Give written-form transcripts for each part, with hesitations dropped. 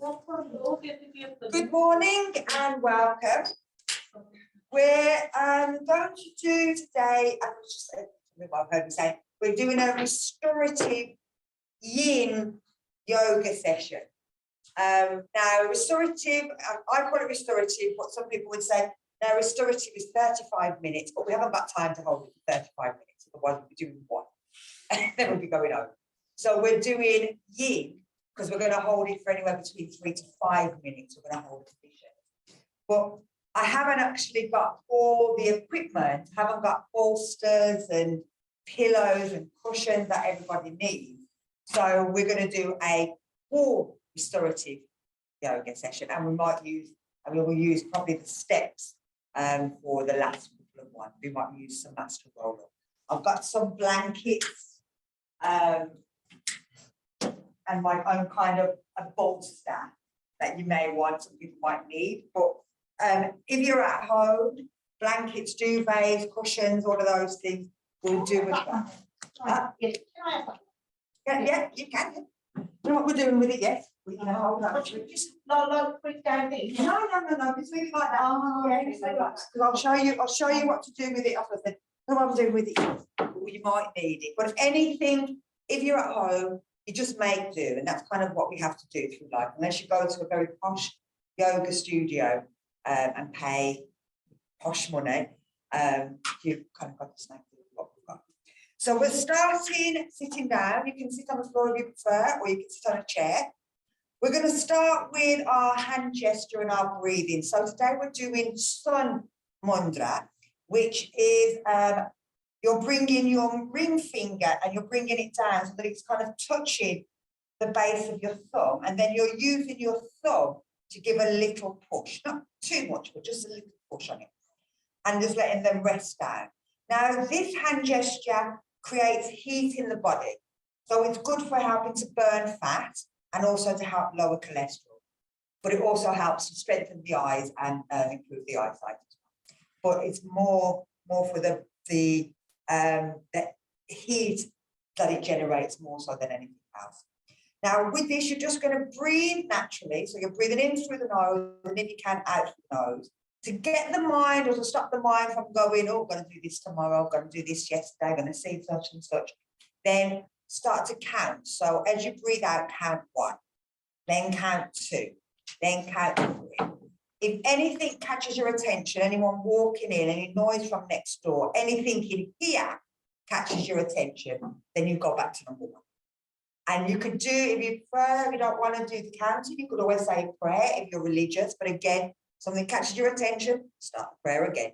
Good morning and welcome. We're going to do today, I was just saying, what I've heard me say, we're doing a restorative yin yoga session. Now, restorative, I call it restorative, what some people would say, now restorative is 35 minutes, but we haven't got time to hold it for 35 minutes, otherwise we'll be doing one, and then we'll be going over. So we're doing yin, because we're going to hold it for anywhere between 3 to 5 minutes. We're going to hold it efficient. But I haven't actually got all the equipment, haven't got bolsters and pillows and cushions that everybody needs. So we're going to do a full restorative yoga session, and we will use probably the steps for the last couple of ones. We might use some master roller. I've got some blankets. And my own kind of a bolster that you may want, some people might need. But if you're at home, blankets, duvets, cushions, all of those things will do as well. Yeah, you can. You know what we're doing with it, yes? We can hold that. Just quick down there. No. It's really like that. Oh, yeah, it's like that. Because I'll show you what to do with it. After I said, what I'm doing with it. Well, you might need it. But if anything, if you're at home, you just make do, and that's kind of what we have to do through life. Unless you go to a very posh yoga studio and pay posh money, you've kind of got to snag what we've got. So we're starting sitting down. You can sit on the floor if you prefer, or you can sit on a chair. We're going to start with our hand gesture and our breathing. So today we're doing Sun Mudra, which is you're bringing your ring finger and you're bringing it down so that it's kind of touching the base of your thumb, and then you're using your thumb to give a little push, not too much, but just a little push on it, and just letting them rest down. Now, this hand gesture creates heat in the body, so it's good for helping to burn fat and also to help lower cholesterol, but it also helps to strengthen the eyes and improve the eyesight. But it's more for the heat that it generates more so than anything else. Now, with this, you're just going to breathe naturally. So you're breathing in through the nose, and if you can, out through the nose. To get the mind, or to stop the mind from going, oh, I'm going to do this tomorrow, I'm going to do this yesterday, I'm going to see such and such. Then start to count. So as you breathe out, count 1, then count 2, then count 3. If anything catches your attention, anyone walking in, any noise from next door, anything in here catches your attention, then you go back to number 1. And you could do, if you prefer, if you don't want to do the counting, you could always say a prayer if you're religious. But again, something catches your attention, start the prayer again.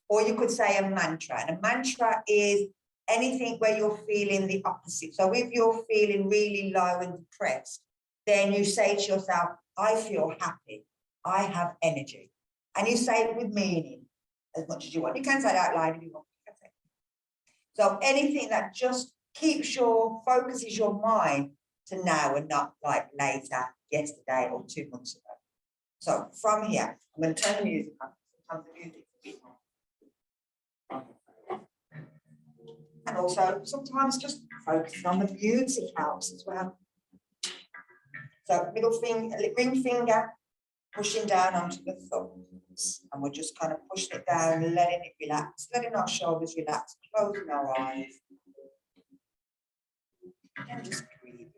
Or you could say a mantra. And a mantra is anything where you're feeling the opposite. So if you're feeling really low and depressed, then you say to yourself, I feel happy. I have energy. And you say it with meaning as much as you want. You can say it out loud if you want. So anything that just focuses your mind to now and not like later, yesterday or 2 months ago. So from here, I'm going to turn the music on. Sometimes the music is a bit more. And also sometimes just focusing on the music helps as well. So middle finger, ring finger, pushing down onto the thumbs, and we're just kind of pushing it down, letting it relax, letting our shoulders relax, closing our eyes, and just breathing.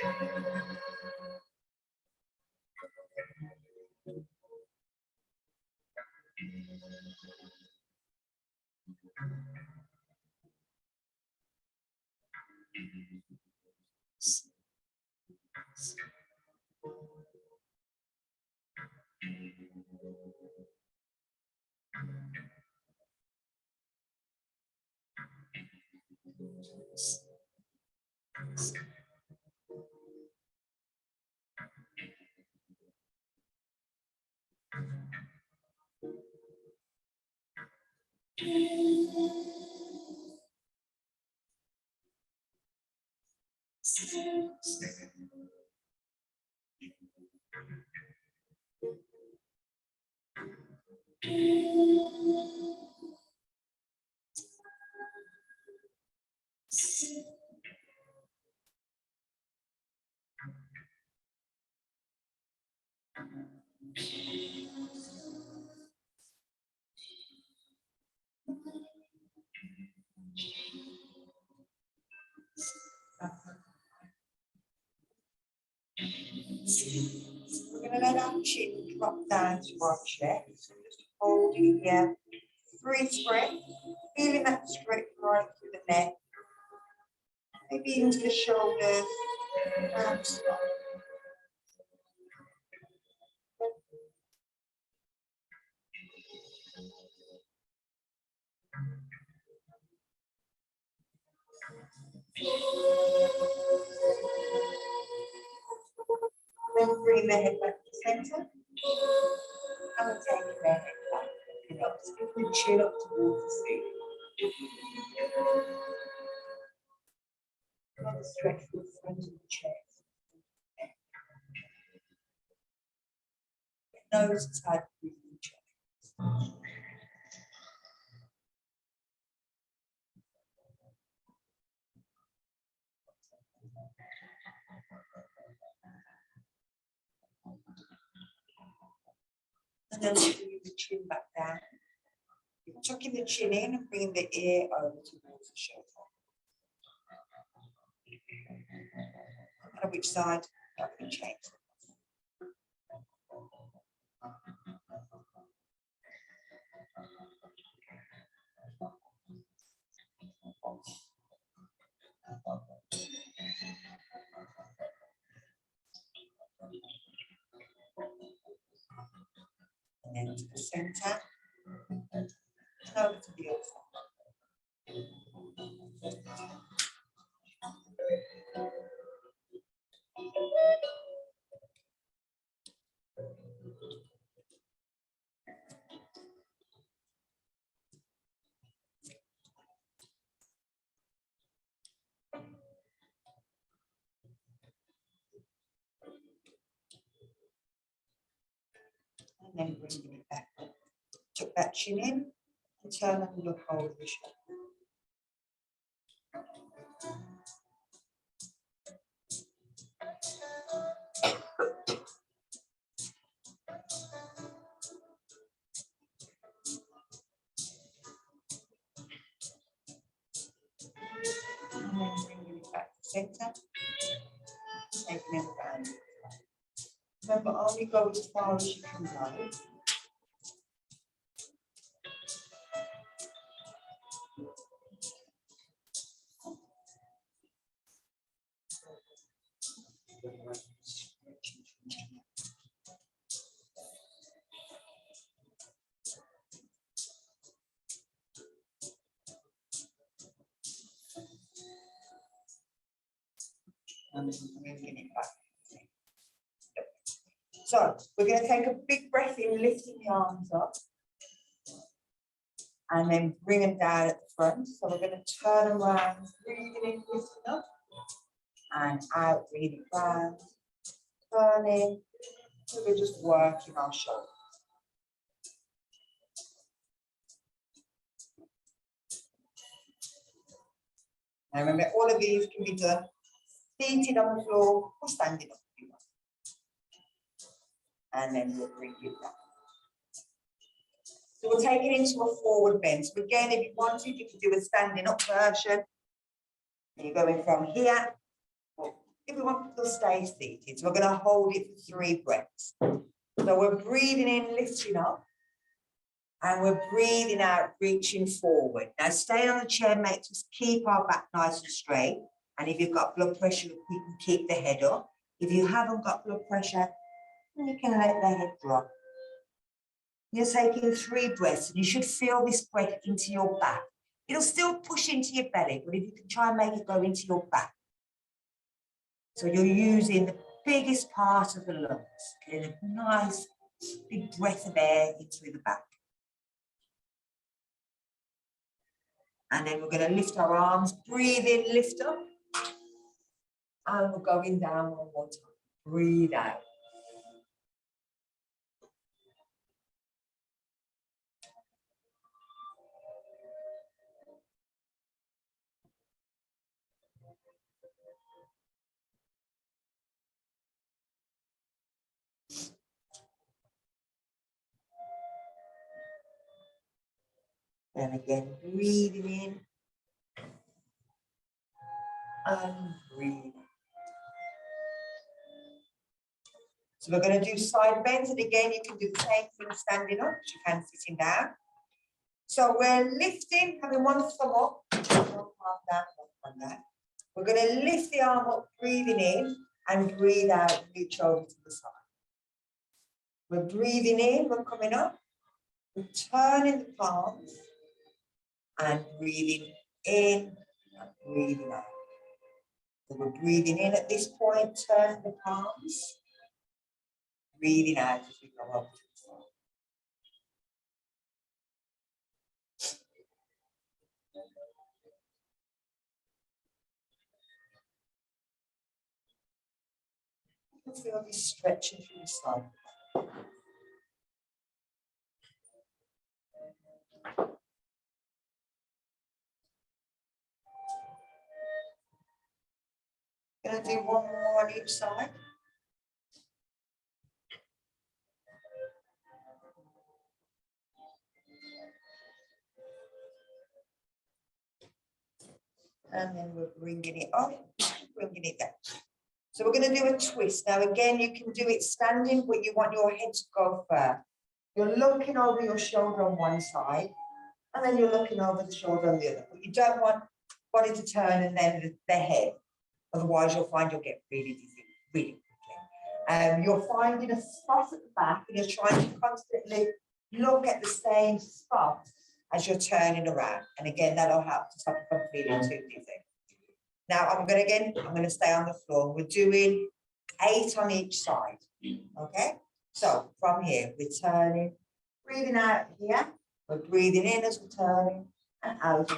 We're going to let our chin drop down to our chest. So just hold it here. Breathe breath. Feeling that stretch right through the neck. Maybe into the shoulders. And stop. Then bring the head back to center. And we'll take the head back. It helps give the chin up towards the ceiling. Another stretch for the front of the chest. Nose tight with the chest. And then bring the chin back down. You're tucking the chin in and bringing the ear over towards the shoulder. No matter which side, that can change. And then to the center, and over to the other side. And then bringing it back. Tuck that chin in and turn and look over the shoulder. And then bringing it back to center. Taking it around. Remember, only go as far as you can go. And then bringing it back. So we're going to take a big breath in, lifting the arms up. And then bring them down at the front. So we're going to turn around, breathing in, lifting up. And out, breathing round, turning. So we're just working our shoulders. Now remember, all of these can be done seated on the floor or standing up if you want. And then we'll bring you back. So we'll take it into a forward bend. So again, if you wanted, you can do a standing up version. And you're going from here, if we want to stay seated. So we're going to hold it for 3 breaths. So we're breathing in, lifting up, and we're breathing out, reaching forward. Now stay on the chair, makes us keep our back nice and straight. And if you've got blood pressure, you can keep the head up. If you haven't got blood pressure, you can let the head drop. You're taking 3 breaths, and you should feel this breath into your back. It'll still push into your belly, but if you can try and make it go into your back. So you're using the biggest part of the lungs, getting a nice big breath of air into the back. And then we're going to lift our arms, breathe in, lift up. And we're going down one more time. Breathe out. And again, breathing in and breathing. So we're going to do side bends, and again, you can do the same thing standing up as you can sitting down. So we're lifting, having one thumb up, one palm down, one thumb down. We're going to lift the arm up, breathing in, and breathe out, reach over to the side. We're breathing in, we're coming up, we're turning the palms, and breathing in and breathing out. So we're breathing in at this point, turn the palms, breathing out as we go up to the side. You can feel this stretching through the side. Going to do one more on each side. And then we're bringing it up, bringing it down. So we're going to do a twist. Now, again, you can do it standing, but you want your head to go first. You're looking over your shoulder on one side, and then you're looking over the shoulder on the other. But you don't want body to turn and then the head. Otherwise, you'll find you'll get really dizzy, really quickly. You're finding a spot at the back, and you're trying to constantly look at the same spot as you're turning around. And again, that'll help to stop you from feeling too dizzy. Now, I'm going to stay on the floor. We're doing 8 on each side. Okay? So from here, we're turning, breathing out here. We're breathing in as we're turning, and out.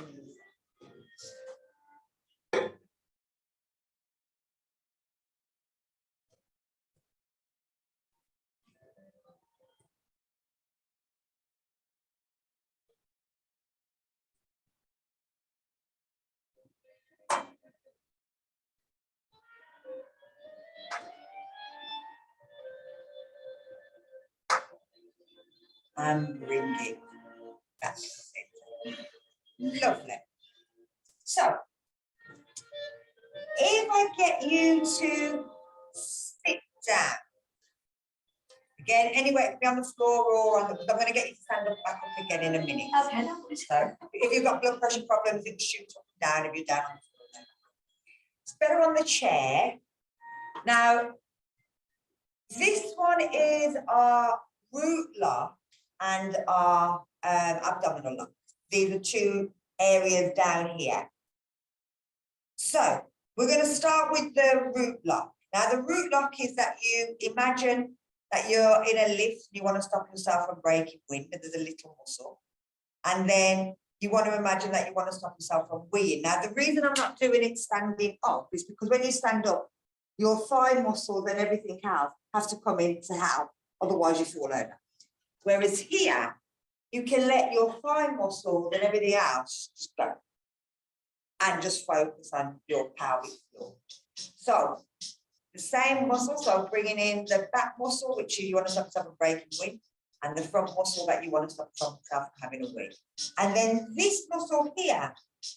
And bring it back to the center. Lovely. So, if I get you to sit down, again, anywhere, it can be on the floor or on the, I'm going to get you to stand up back up again in a minute. Okay. So, if you've got blood pressure problems, you can shoot up and down if you're down on the floor. It's better on the chair. Now, this one is our root lock and our abdominal lock. These are 2 areas down here. So we're going to start with the root lock. Now the root lock is that you imagine that you're in a lift and you want to stop yourself from breaking wind, and there's a little muscle. And then you want to imagine that you want to stop yourself from weeing. Now the reason I'm not doing it standing up is because when you stand up, your thigh muscles and everything else has to come in to help, otherwise you fall over. Whereas here, you can let your thigh muscles and everything else just go and just focus on your pelvic floor. So the same muscle, so bringing in the back muscle, which you want to stop yourself from breaking wind, and the front muscle that you want to stop yourself from having a wind. And then this muscle here,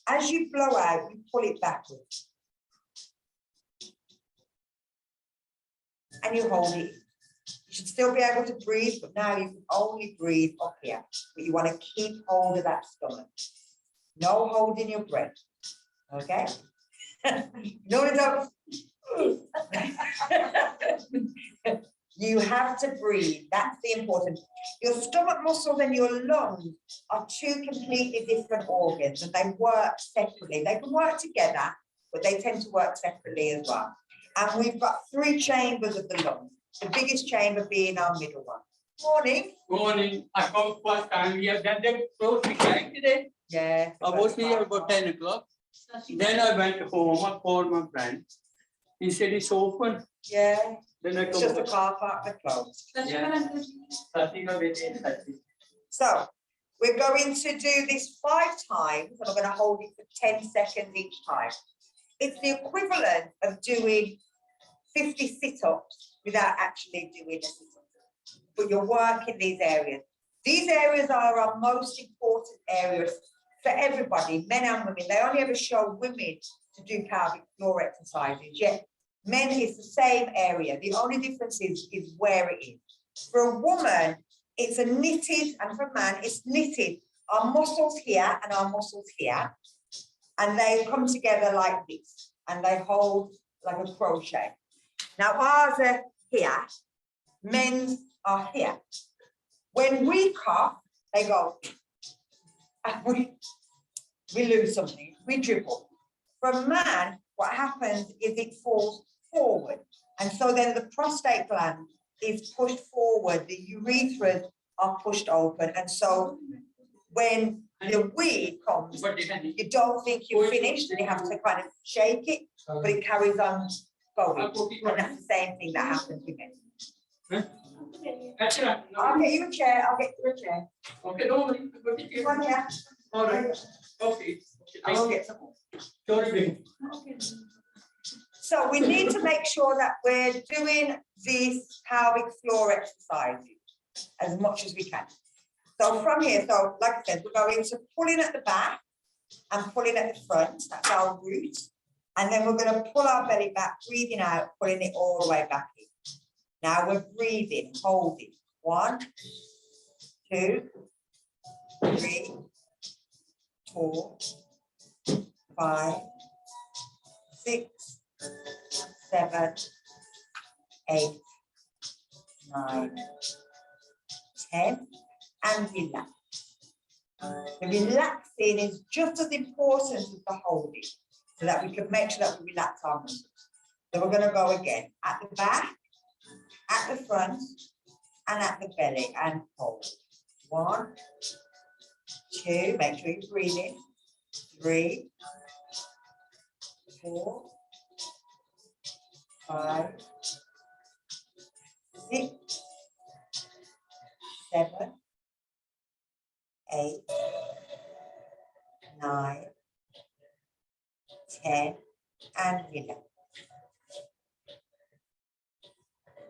as you blow out, you pull it backwards. and you hold it. You should still be able to breathe, but now you can only breathe up here. But you want to keep hold of that stomach. No holding your breath. Okay? No, don't. You have to breathe. That's the important. Your stomach muscles and your lungs are two completely different organs, and they work separately. They can work together, but they tend to work separately as well. And we've got 3 chambers of the lungs. The biggest chamber being our middle one. Morning. Morning. I come first time. We have done the close weekend today. Yeah. I was here about 10 o'clock. Then I went home. I called my friend. He said it's open. Yeah. Then I It's come just a car park that closed. Yeah. So we're going to do this 5 times, and I'm going to hold it for 10 seconds each time. It's the equivalent of doing 50 sit-ups without actually doing a sit-up. But you're working these areas. These areas are our most important areas for everybody, men and women. They only ever show women to do pelvic floor exercises, yet men is the same area. The only difference is where it is. For a woman, it's a knitted, and for a man, it's knitted. Our muscles here and our muscles here, and they come together like this, and they hold like a crochet. Now ours are here, men's are here. When we cough, they go, and we lose something, we dribble. For a man, what happens is it falls forward. And so then the prostate gland is pushed forward, the urethras are pushed open. And so when the wee comes, you don't think you're finished, and you have to kind of shake it, but it carries on going. And that's the same thing that happens with men. I'll get you a chair, I'll get you a chair. Okay, don't worry. Come on, yeah. All right. Okay. I'll get some more. Sorry. So we need to make sure that we're doing these pelvic floor exercises as much as we can. So from here, so like I said, we're going to pull in at the back and pull in at the front. That's our root. And then we're going to pull our belly back, breathing out, pulling it all the way back in. Now we're breathing, holding. 1, 2, 3, 4, 5, 6, 7, 8, 9, 10, and relax. The relaxing is just as important as the holding, so that we can make sure that we relax our muscles. So we're going to go again at the back, at the front, and at the belly, and hold. 1, 2, make sure you're breathing. 3, 4, 5, 6, 7, 8, 9, 10, and relax.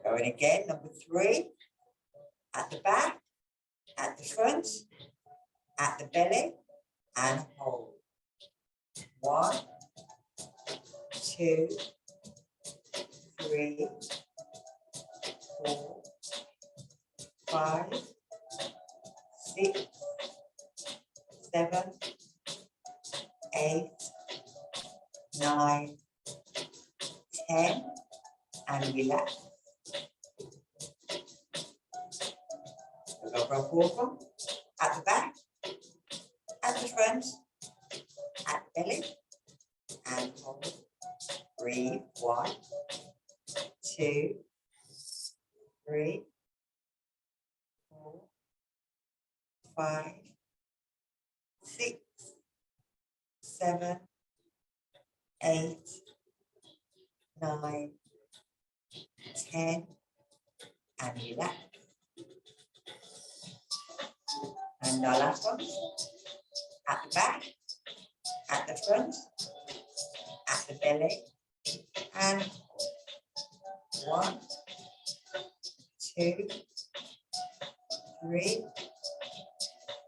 Going again, number 3, at the back, at the front, at the belly, and hold. 1, 2, 3, 4, 5, 6, 7, 8, 9, 10, and relax. We'll go for a 4th one. At the back, at the front, at the belly, and hold. Breathe. 1, 2, 3, 4, 5, 6, 7, 8, 9, 10, and relax. And our last one, at the back, at the front, at the belly, and 1, 2, 3,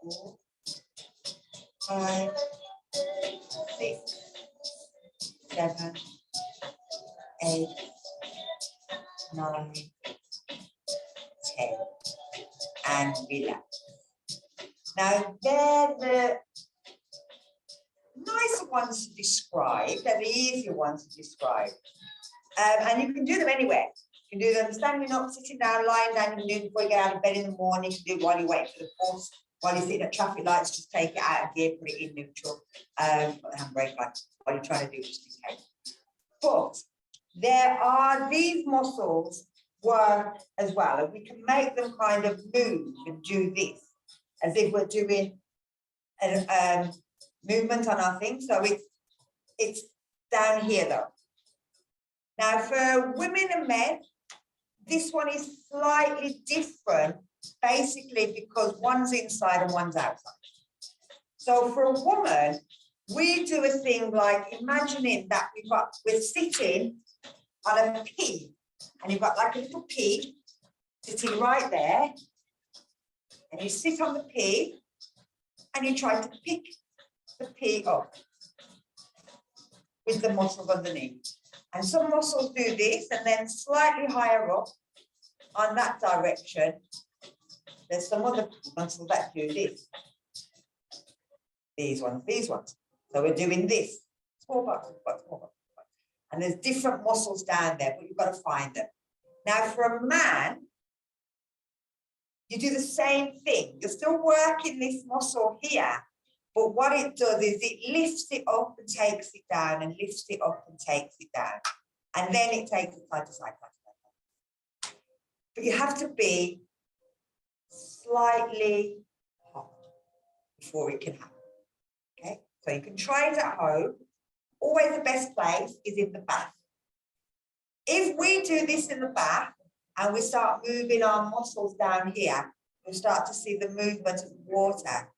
4, 5, 6, 7, 8, 9, ones to describe. They're the easier ones to describe. And you can do them anywhere. You can do them standing up, sitting down, lying down. You can do them before you get out of bed in the morning. You can do it while you wait for the bus, while you're sitting at traffic lights, just take it out of gear, put it in neutral, put the handbrake on while you're trying to do it just in case. But there are these muscles work as well, and we can make them kind of move and do this as if we're doing a movement on our thing. So it's down here though. Now for women and men, this one is slightly different, basically because one's inside and one's outside. So for a woman, we do a thing like imagining that we're sitting on a pea, and you've got like a little pea sitting right there, and you sit on the pea and you try to pick the pea up with the muscles underneath. And some muscles do this, and then slightly higher up on that direction, there's some other muscles that do this. These ones. So we're doing this. Small box. And there's different muscles down there, but you've got to find them. Now, for a man, you do the same thing. You're still working this muscle here, but what it does is it lifts it up and takes it down, and lifts it up and takes it down. And then it takes it side to side. But you have to be slightly hot before it can happen. Okay, so you can try it at home. Always the best place is in the bath. If we do this in the bath and we start moving our muscles down here, you'll start to see the movement of water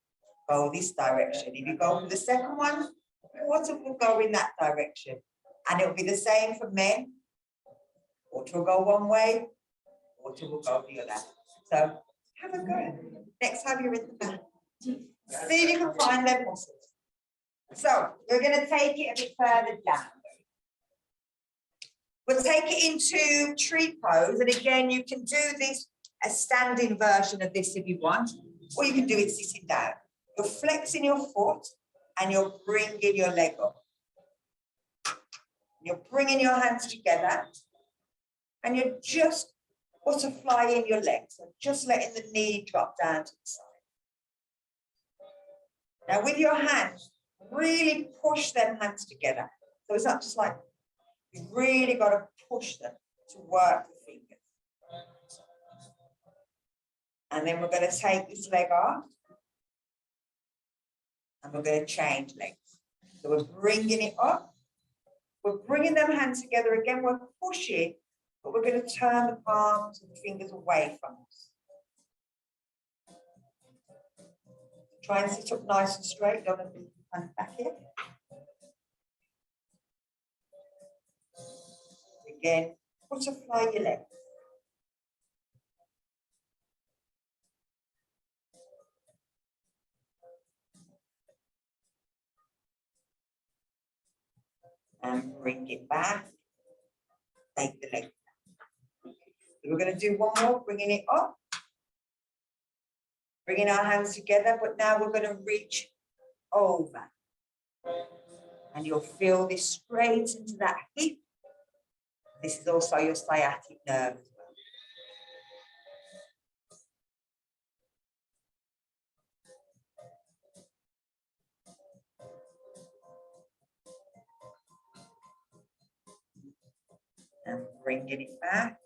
go this direction. If you go for the second one, water will go in that direction. And it'll be the same for men. Water will go one way, water will go the other. So have a go. Next time you're in the bath, see if you can find them muscles. So we're going to take it a bit further down. We'll take it into tree pose, and again you can do this, a standing version of this if you want, or you can do it sitting down. You're flexing your foot and you're bringing your leg up. You're bringing your hands together and you're just butterflying your legs, so just letting the knee drop down to the side. Now with your hands, really push them hands together. So it's not just like, you've really got to push them to work the fingers. And then we're going to take this leg off and we're going to change legs. So we're bringing it up. We're bringing them hands together again. We're pushing, but we're going to turn the palms and the fingers away from us. Try and sit up nice and straight. Don't have to be back here. Again, butterfly your legs. And bring it back. Take the leg down. We're going to do one more, bringing it up. Bringing our hands together, but now we're going to reach over. And you'll feel this straight into that hip. This is also your sciatic nerve as well. And bringing it back.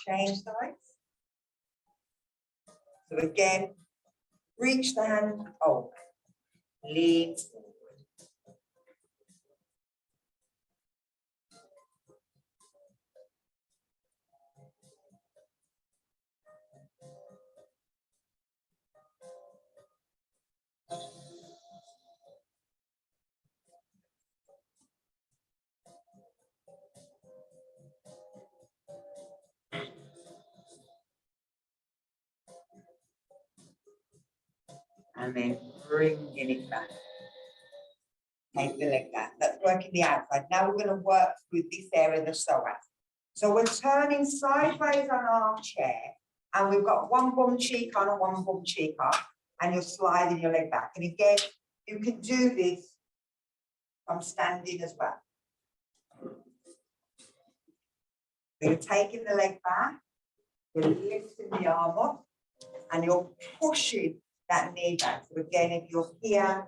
Change sides. So again, reach the hand over. Lean forward. And then bringing it back. Take the leg down. That's working the outside. Now we're going to work through this area, the psoas. So we're turning sideways on our chair, and we've got one bum cheek on and one bum cheek off, and you're sliding your leg back. And again, you can do this from standing as well. You're taking the leg back, you're lifting the arm up, and you're pushing that knee back. So again, if you're here,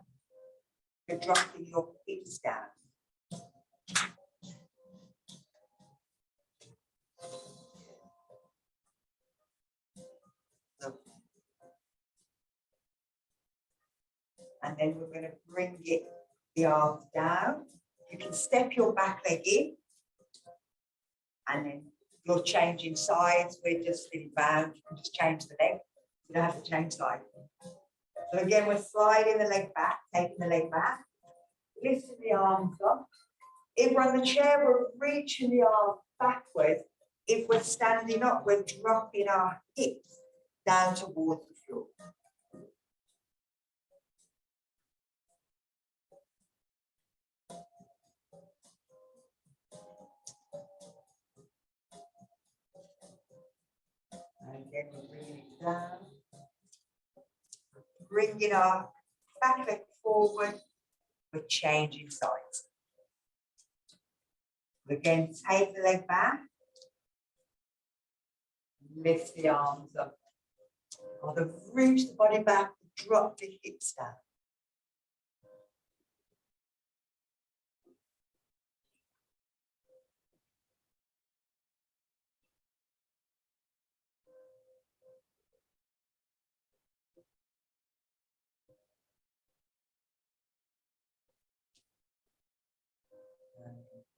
you're dropping your hips down. And then we're going to bring the arms down. You can step your back leg in, and then you're changing sides. We're just sitting bound. You can just change the leg. You don't have to change sides. So again, we're sliding the leg back, taking the leg back, lifting the arms up. If we're on the chair, we're reaching the arms backwards. If we're standing up, we're dropping our hips down towards the floor. And again, we're bringing it down. Bringing our back leg forward, we're changing sides. Again, take the leg back, lift the arms up. Either reach the body back, drop the hips down.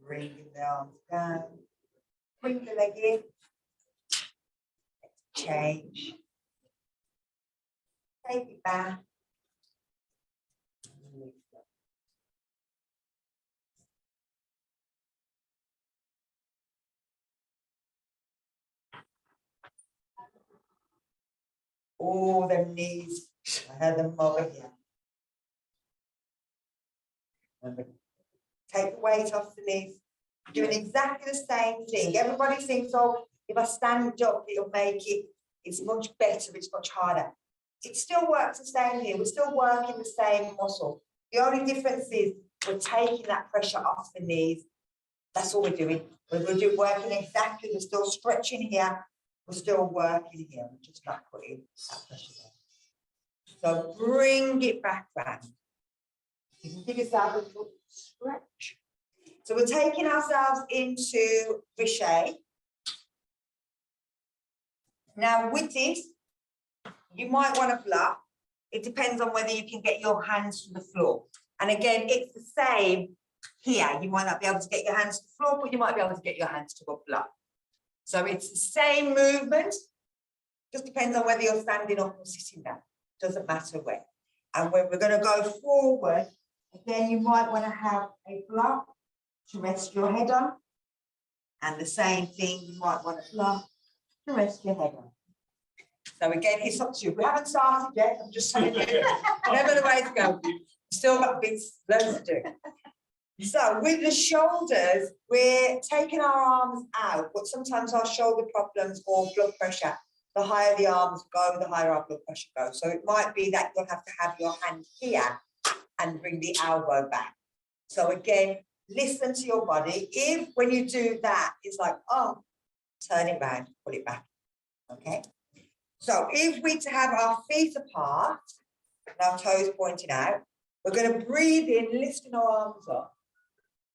Bring the arms down, bring the leg in, change, take it back, lift up. Oh, them knees, I had them over here. Take the weight off the knees. Doing exactly the same thing. Everybody thinks, oh, if I stand up, it'll make it, it's much better, it's much harder. It still works the same here. We're still working the same muscle. The only difference is we're taking that pressure off the knees. That's all we're doing. We're working exactly, we're still stretching here. We're still working here. We're just not putting that pressure there. So bring it back round. You can give yourself a little stretch. So we're taking ourselves into Riche. Now with this, you might want to block. It depends on whether you can get your hands to the floor. And again, it's the same here. You might not be able to get your hands to the floor, but you might be able to get your hands to a block. So it's the same movement. Just depends on whether you're standing up or sitting down. Doesn't matter where. And when we're going to go forward, again, you might want to have a block to rest your head on. And the same thing, you might want a block to rest your head on. So again, it's up to you. We haven't started yet, I'm just telling you. Never the way to go. Still got bits, loads to do. So with the shoulders, we're taking our arms out, but sometimes our shoulder problems or blood pressure, the higher the arms go, the higher our blood pressure goes. So it might be that you'll have to have your hand here and bring the elbow back. So again, listen to your body. If when you do that, it's like, oh, turn it round, pull it back. Okay. So if we have our feet apart, and our toes pointing out, we're going to breathe in, lifting our arms up,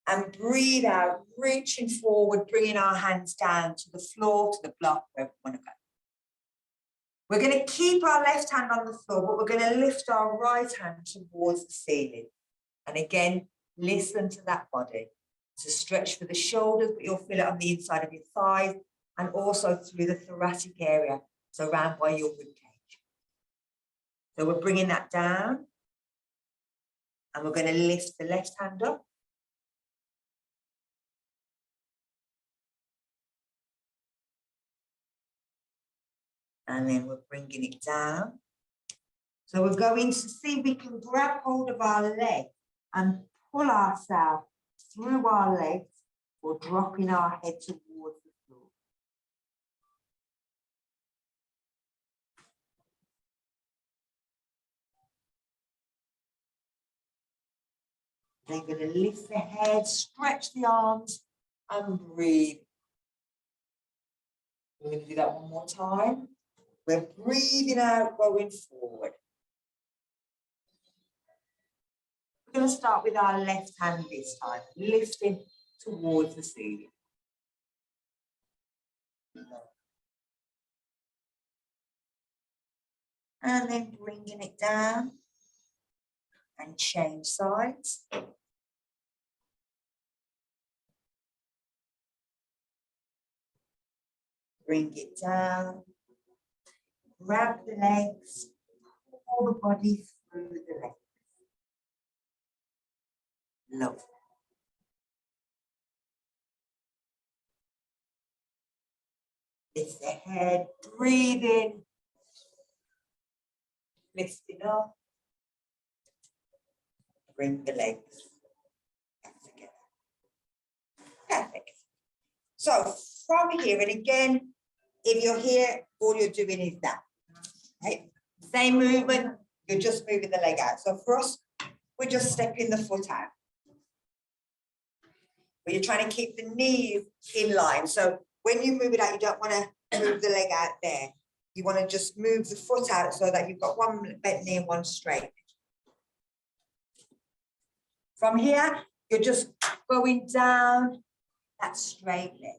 and breathe out, reaching forward, bringing our hands down to the floor, to the block, where we want to go. We're going to keep our left hand on the floor, but we're going to lift our right hand towards the ceiling. And again, listen to that body. It's a stretch for the shoulders, but you'll feel it on the inside of your thighs and also through the thoracic area, so around by your rib cage. So we're bringing that down, and we're going to lift the left hand up. And then we're bringing it down. So we're going to see if we can grab hold of our leg and pull ourselves through our legs or dropping our head towards the floor. Then you're going to lift the head, stretch the arms, and breathe. We're going to do that one more time. We're breathing out, going forward. We're going to start with our left hand this time, lifting towards the ceiling. And then bringing it down and change sides. Bring it down, grab the legs, pull the body through the legs. Lovely. Lift the head, breathe in, lift it up, bring the legs back together. Perfect. So from here, and again, if you're here, all you're doing is that. Okay? Same movement, you're just moving the leg out. So for us, we're just stepping the foot out. But you're trying to keep the knees in line. So when you move it out, you don't want to move the leg out there. You want to just move the foot out so that you've got one bent knee and one straight. From here, you're just going down that straight leg.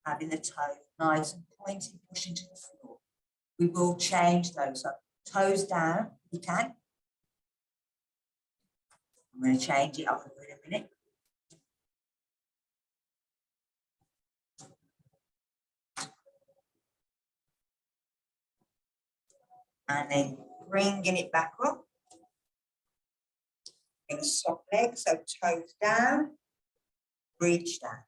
Having the toes nice and pointy, pushing to the floor. We will change those. So toes down, if you can. I'm going to change it up in a minute. And then bringing it back up. In a soft leg, so toes down, reach down.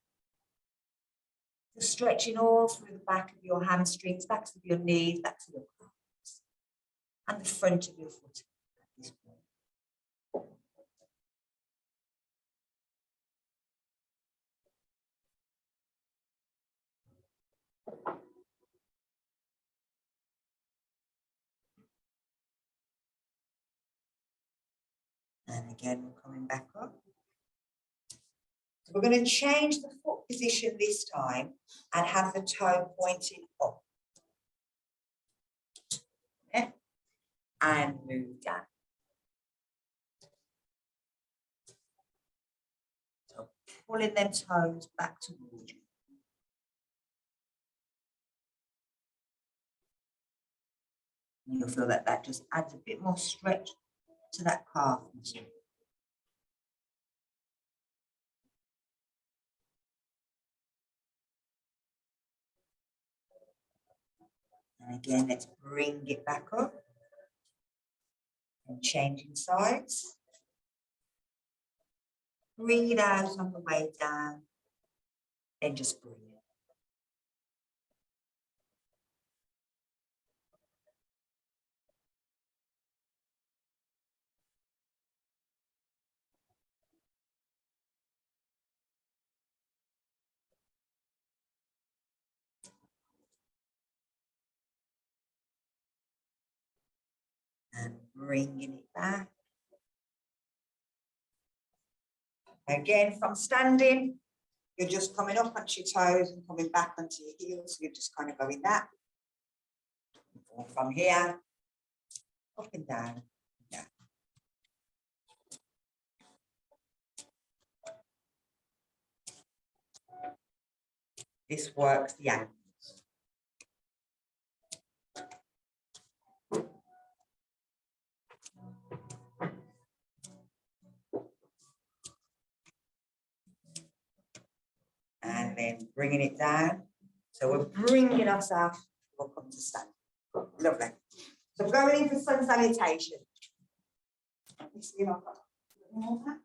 Just stretching all through the back of your hamstrings, back to your knees, back to your calves, and the front of your foot at this point. And again, we're coming back up. So we're going to change the foot position this time and have the toe pointing up. Okay. And move down. So pulling them toes back towards you. You'll feel that that just adds a bit more stretch to that calf muscle. And again, let's bring it back up and changing sides. Breathe out on the way down, then just breathe. And bringing it back. Again, from standing, you're just coming up onto your toes and coming back onto your heels. So you're just kind of going that. And from here, up and down. Yeah. This works the ankles. And then bringing it down. So we're bringing ourselves, we'll come to stand. Lovely. So we're going into sun salutation. Let me see if I've got more of that.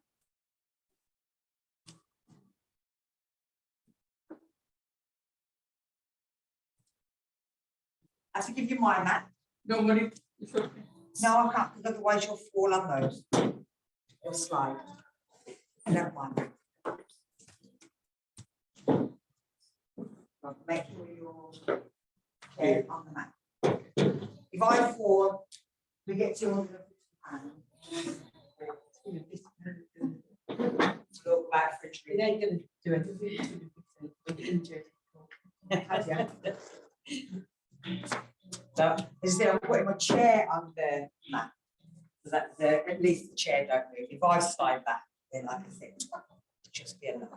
I have to give you my mat. Don't worry. It's okay. No, I can't, because otherwise you'll fall on those. You'll slide. I don't mind. Make sure you're there on the mat. If I fall, we get 250 pounds. Look back for a It treat. ain't gonna do anything. So instead of putting my chair on the mat, so that at least the chair don't move. If I slide back, then like I said, just be enough.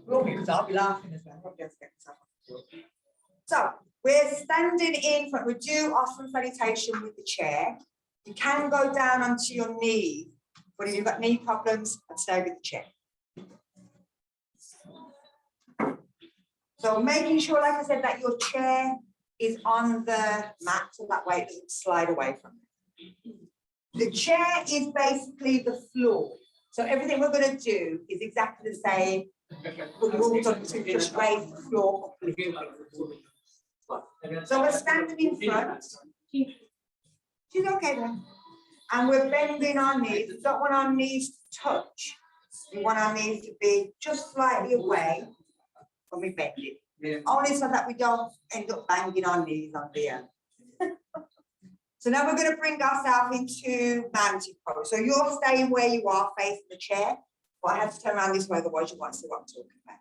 Well, because I'll be laughing as well. I'll just get myself off the floor. So we're standing in front. We do offer salutation with the chair. You can go down onto your knee, but if you've got knee problems, I'd stay with the chair. So making sure, like I said, that your chair is on the mat, so that way it doesn't slide away from it. The chair is basically the floor. So everything we're going to do is exactly the same. But we've all done to just raise the floor up a little bit. So we're standing in front. She's okay then. And we're bending our knees. We don't want our knees to touch. We want our knees to be just slightly away when we bend it. Only so that we don't end up banging our knees on the end. So now we're going to bring ourselves into mountain pose. So you're staying where you are, facing the chair. But I have to turn around this way, otherwise you won't see what I'm talking about.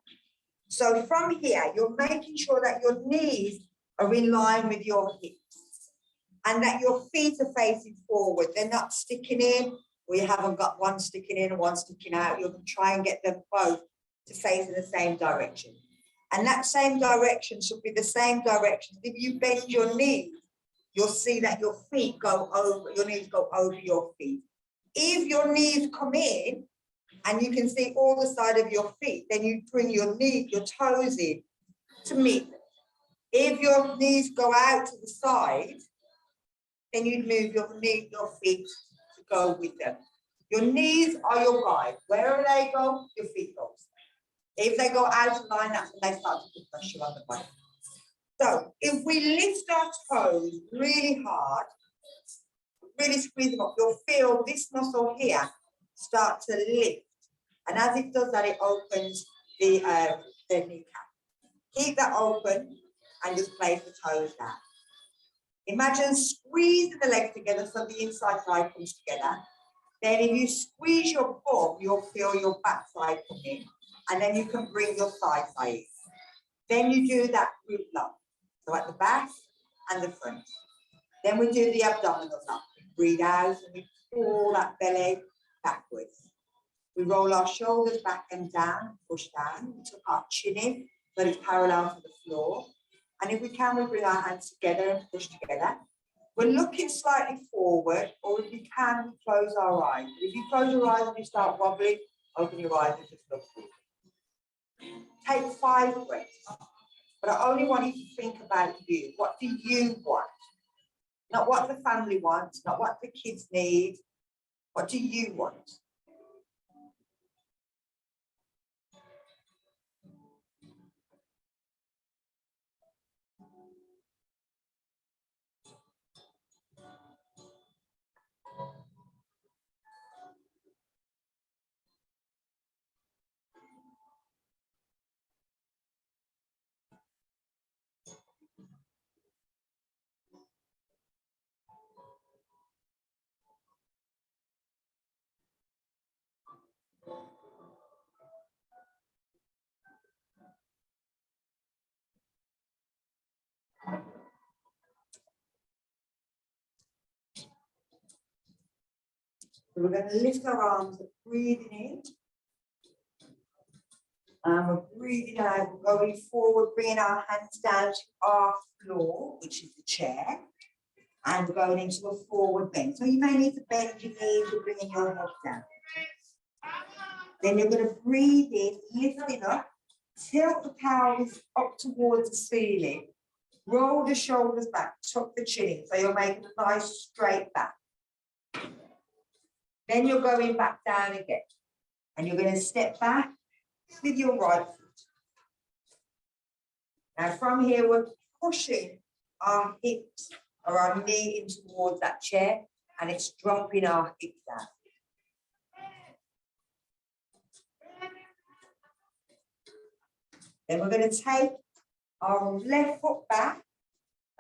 So from here, you're making sure that your knees are in line with your hips and that your feet are facing forward. They're not sticking in. We haven't got one sticking in and one sticking out. You're going to try and get them both to face in the same direction. And that same direction should be the same direction. If you bend your knees, you'll see that your feet go over, your knees go over your feet. If your knees come in, and you can see all the side of your feet, then you bring your toes in to meet them. If your knees go out to the side, then you'd move your feet to go with them. Your knees are your guide. Wherever they go, your feet go. If they go out of line, that's when they start to put pressure on the body. So if we lift our toes really hard, really squeeze them up, you'll feel this muscle here start to lift. And as it does that, it opens the kneecap. Keep that open and just place the toes down. Imagine squeezing the legs together so the inside thigh comes together. Then if you squeeze your bum, you'll feel your backside come in. And then you can bring your side in. Then you do that glute lock. So at the back and the front. Then we do the abdominal lock. Breathe out and we pull that belly backwards. We roll our shoulders back and down, push down. We tuck our chin in so it's parallel to the floor. And if we can, we bring our hands together and push together. We're looking slightly forward, or if you can, we close our eyes. If you close your eyes and you start wobbling, open your eyes and just look forward. Take 5 breaths. But I only want you to think about you. What do you want? Not what the family wants, not what the kids need. What do you want? So we're going to lift our arms, breathing in. And we're breathing out, we're going forward, bringing our hands down to our floor, which is the chair. And we're going into a forward bend. So you may need to bend your knees, you're bringing your head down. Then you're going to breathe in, lifting up, tilt the pelvis up towards the ceiling, roll the shoulders back, tuck the chin in. So you're making a nice straight back. Then you're going back down again. And you're going to step back with your right foot. Now from here, we're pushing our hips or our knee in towards that chair, and it's dropping our hips down. Then we're going to take our left foot back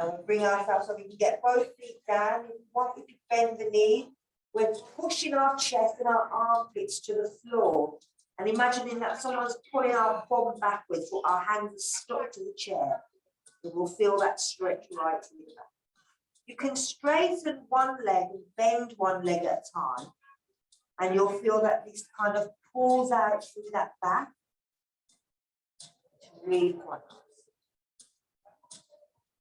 And we'll bring ourselves so we can get both feet down. If you want, we can bend the knee. We're pushing our chest and our armpits to the floor. And imagining that someone's pulling our bum backwards, or our hands are stuck to the chair. And we'll feel that stretch right through the back. You can straighten one leg and bend one leg at a time. And you'll feel that this kind of pulls out through that back. It's really quite nice.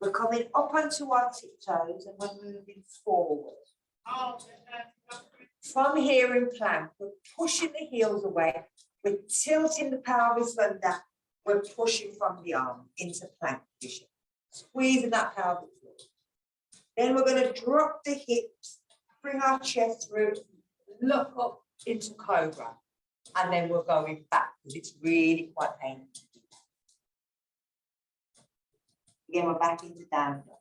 We're coming up onto our tiptoes and we're moving forward. From here in plank, we're pushing the heels away. We're tilting the pelvis under. We're pushing from the arm into plank position. Squeezing that pelvic floor. Then we're going to drop the hips, bring our chest through, look up into cobra. And then we're going back because it's really quite painful. Again, we're back into down dog.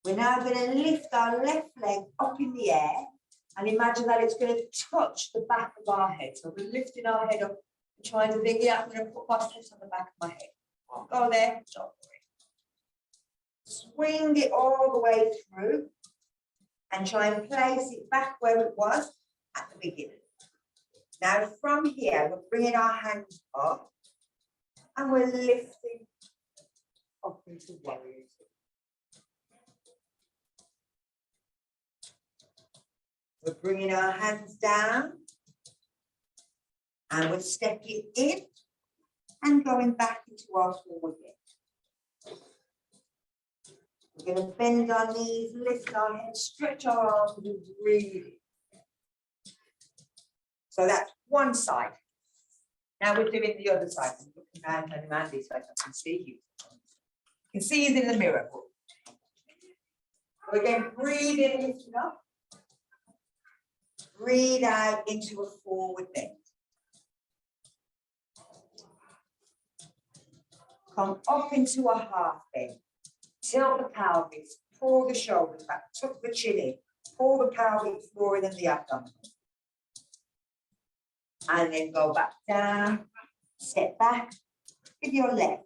We're now going to lift our left leg up in the air and imagine that it's going to touch the back of our head. So we're lifting our head up and trying to think, yeah, I'm going to put my foot on the back of my head. Go there, stop. Swing it all the way through and try and place it back where it was at the beginning. Now from here, we're bringing our hands up and we're lifting up into warrior. We're bringing our hands down and we're stepping in and going back into our forward bend. We're going to bend our knees, lift our head, stretch our arms and breathe. So that's one side. Now we're doing the other side. I'm looking around and around this way so I can see you. You can see you in the mirror. So again, breathe in, lifting up. Breathe out into a forward bend. Come up into a half bend. Tilt the pelvis, pull the shoulders back, tuck the chin in, pull the pelvic floor in and the abdomen. And then go back down, step back with your leg.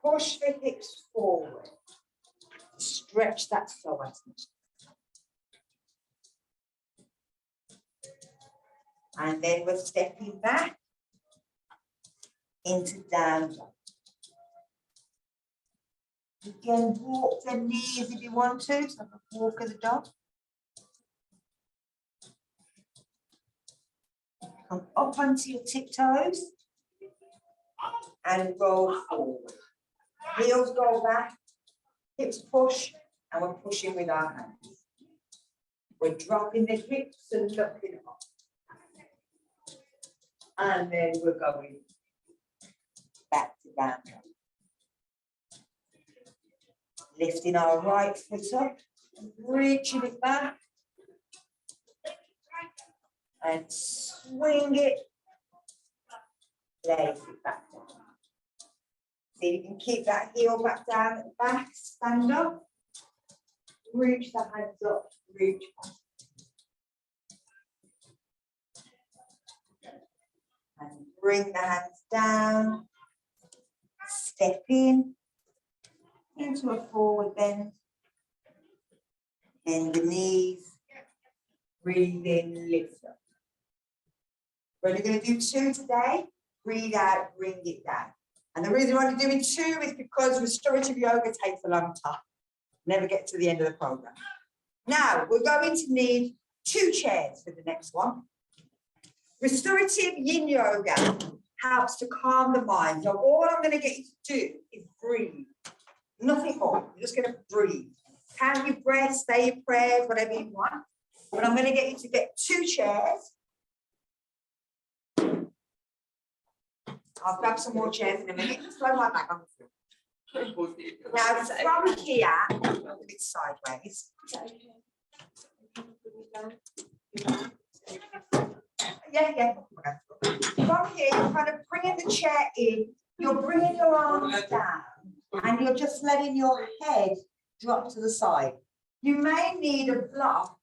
Push the hips forward. Stretch that psoas muscle. And then we're stepping back into down dog. You can walk the knees if you want to, so like a walk of the dog. Come up onto your tiptoes and roll forward. Heels go back, hips push, and we're pushing with our hands. We're dropping the hips and looking up. And then we're going back to down dog. Lifting our right foot up, reaching it back, and swing it, place it back down. See if you can keep that heel back down at the back, stand up, reach the hands up, reach back. And bring the hands down, step in. Into a forward bend, bend the knees, breathe in, lift up. We're only going to do 2 today, breathe out, bring it down. And the reason we're only doing 2 is because restorative yoga takes a long time. Never get to the end of the program. Now, we're going to need 2 chairs for the next one. Restorative yin yoga helps to calm the mind. So all I'm going to get you to do is breathe. Nothing more. You're just going to breathe. Count your breath, say your prayers, whatever you want. But I'm going to get you to get 2 chairs. I'll grab some more chairs in a minute. Just throw my bag on the floor. Now, from here, a bit sideways. Yeah. From here, you're kind of bringing the chair in. You're bringing your arms down. And you're just letting your head drop to the side. You may need a block.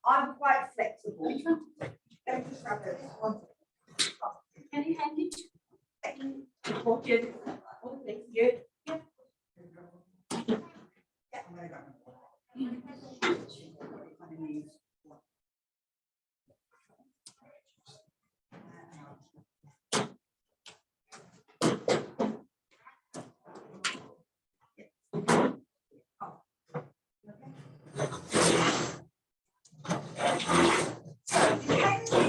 I'm quite flexible. Let me just grab this one. Can you hand it? Thank you. Oh, thank you. Depending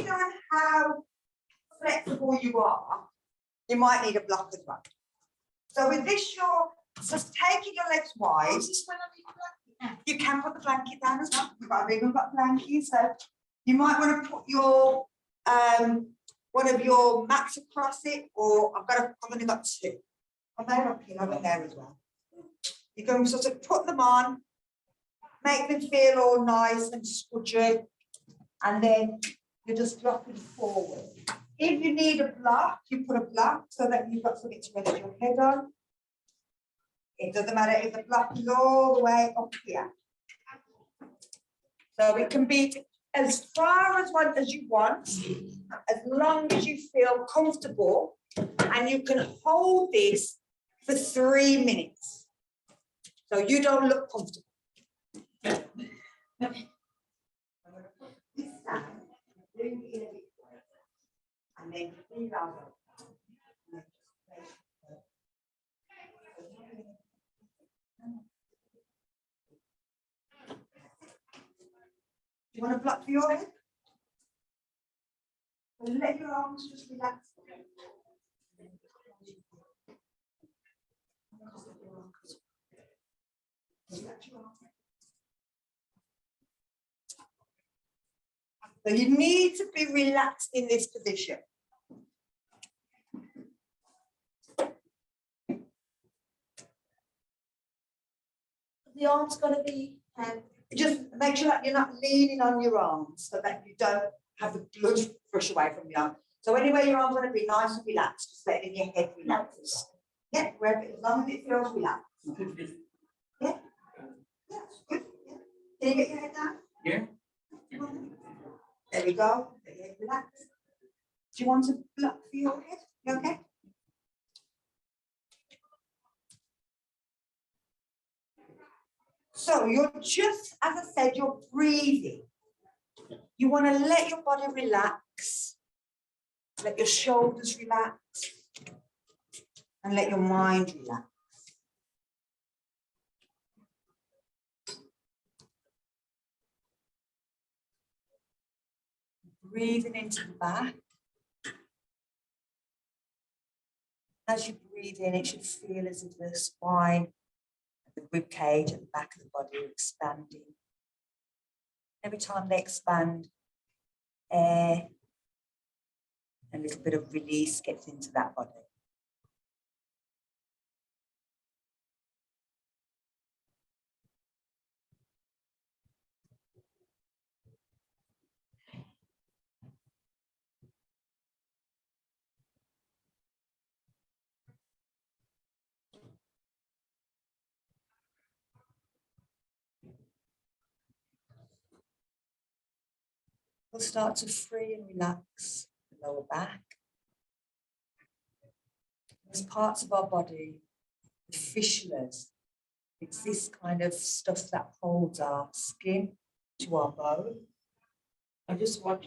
on how flexible you are, you might need a block as well. So with this, you're just taking your legs wide. You can put the blanket down as well. I've even got blankets, so you might want to put your one of your mats across it, or I've only got two. I may have a pillow in there as well. You can sort of put them on, make them feel all nice and squidgy, and then you just drop it forward. If you need a block, you put a block so that you've got something to rest your head on. It doesn't matter if the block is all the way up here. So it can be as far as one as you want, as long as you feel comfortable, and you can hold this for 3 minutes. So you don't look comfortable. I'm gonna put this down, bring it in a bit further, and then breathe out. Do you want to block for your head? Well, let your arms just relax. So you need to be relaxed in this position. The arm's going to be, just make sure that you're not leaning on your arms so that you don't have the blood rush away from your arm. So anywhere your arm's going to be nice and relaxed, just letting your head relax. Yeah, wherever, as long as it feels relaxed. Yeah, that's good. Yeah. Can you get your head down? Yeah. There we go. Let your head relax. Do you want to block for your head? You okay? So you're just, as I said, you're breathing. You want to let your body relax. Let your shoulders relax. And let your mind relax. Breathing into the back. As you breathe in, it should feel as if the spine, the rib cage at the back of the body are expanding. Every time they expand, air, a little bit of release gets into that body. We'll start to free and relax the lower back. There's parts of our body, the fissulas. It's this kind of stuff that holds our skin to our bone. I just want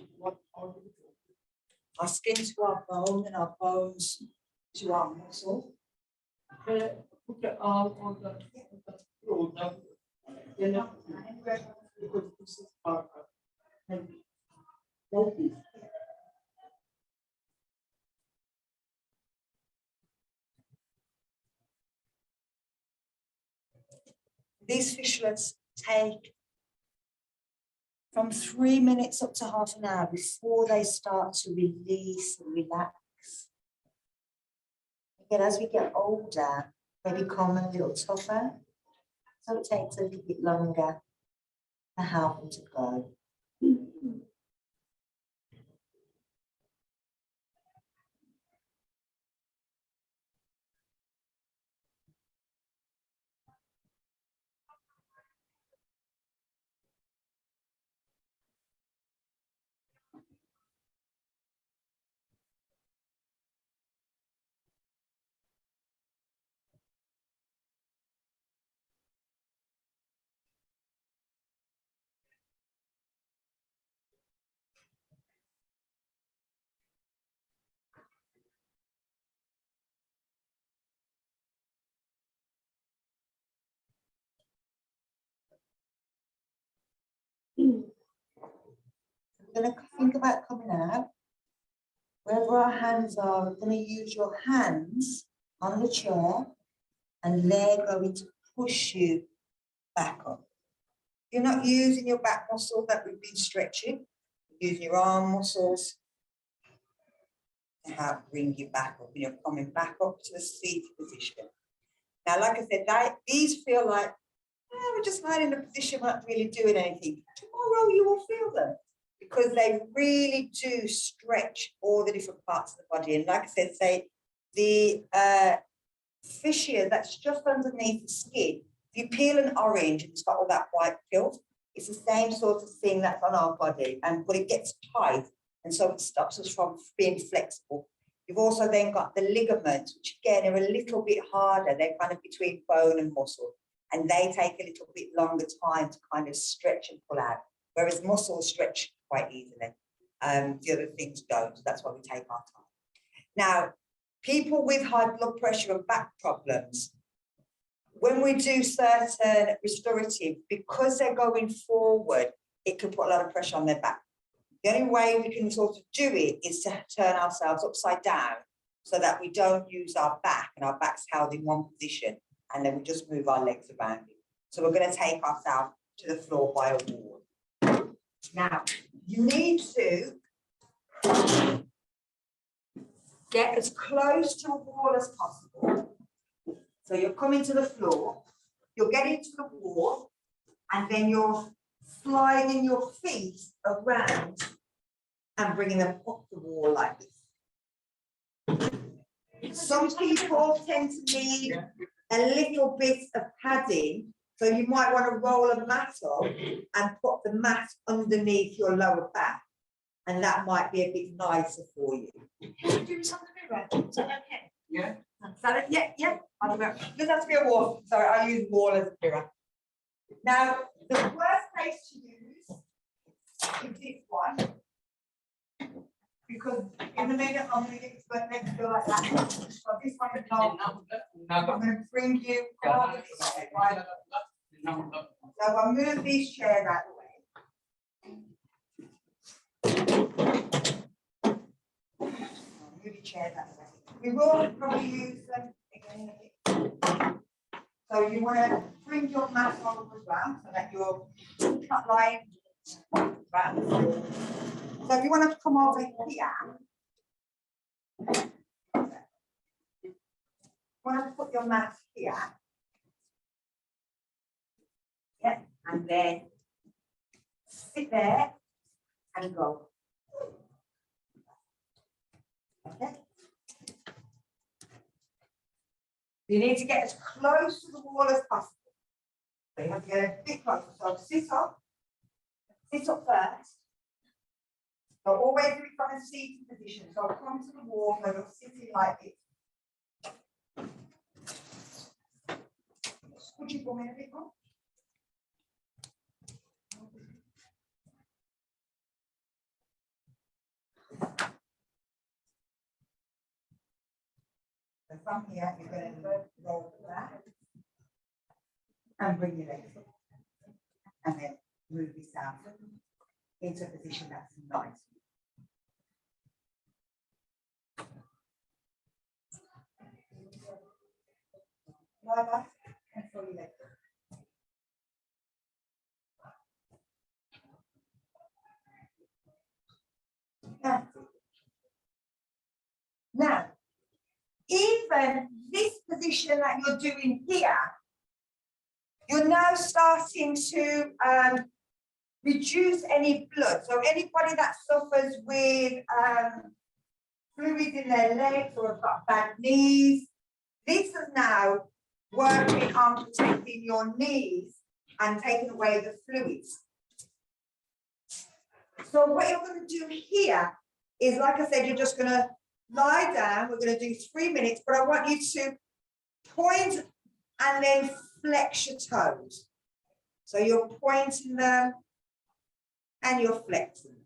our skin to our bone and our bones to our muscle. Put the arm on the shoulder. Then because this is part of and like this. These fissulas take from 3 minutes up to half an hour before they start to release and relax. Again, as we get older, they become a little tougher. So it takes a little bit longer to help them to go. we're gonna think about coming out. Wherever our hands are, we're gonna use your hands on the chair and they're going to push you back up. You're not using your back muscle that we've been stretching, you're using your arm muscles to help bring you back up. You're coming back up to the seated position. Now, like I said, these feel like, we're just lying in a position, we're not really doing anything. Tomorrow you will feel them because they really do stretch all the different parts of the body. And like I said, say the fascia that's just underneath the skin, if you peel an orange and it's got all that white felt, it's the same sort of thing that's on our body, but it gets tight, and so it stops us from being flexible. You've also then got the ligaments, which again are a little bit harder. They're kind of between bone and muscle, and they take a little bit longer time to kind of stretch and pull out, whereas muscles stretch quite easily. The other things don't, so that's why we take our time. Now, people with high blood pressure and back problems, when we do certain restorative, because they're going forward, it can put a lot of pressure on their back. The only way we can sort of do it is to turn ourselves upside down so that we don't use our back and our back's held in one position, and then we just move our legs around it. So we're going to take ourselves to the floor by a wall. Now, you need to get as close to a wall as possible. So you're coming to the floor, you're getting to the wall, and then you're sliding your feet around and bringing them up the wall like this. Some people tend to need a little bit of padding, so you might want to roll a mat up and put the mat underneath your lower back, and that might be a bit nicer for you. Can you do something mirror? Is that okay? Yeah. Yeah. Does have to be a wall. Sorry, I use wall as a mirror. Now, the worst place to use is this one, because in a minute I'm going to get to next to go like that. So this one is long. I'm going to bring you over this way, right? So I'll move these chairs out of the way. I'll move your chairs out of the way. We will probably use them again in a bit. So you want to bring your mat over as well, so that you're not lying around the floor. So if you want to come over here, you want to put your mat here. Yep, and then sit there and go. Okay. You need to get as close to the wall as possible. So you have to get a bit closer. So sit up first. So always do it from a seated position. So come to the wall, so you're sitting like this. Could you come in a bit more? So from here, you're going to roll back and bring your legs up, and then move yourself into a position that's nice. Lie back and throw your legs up. That's it. Now, even this position that you're doing here, you're now starting to reduce any blood. So anybody that suffers with fluids in their legs or have got bad knees, this is now working on protecting your knees and taking away the fluids. So what you're going to do here is, like I said, you're just going to lie down. We're going to do 3 minutes, but I want you to point and then flex your toes. So you're pointing them and you're flexing.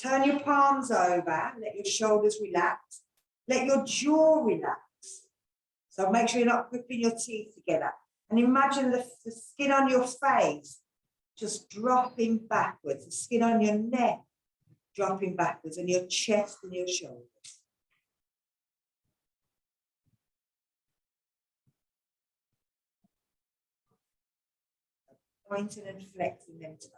Turn your palms over, let your shoulders relax, let your jaw relax. So make sure you're not gripping your teeth together. And imagine the skin on your face just dropping backwards, the skin on your neck dropping backwards, and your chest and your shoulders. Pointing and flexing them toes.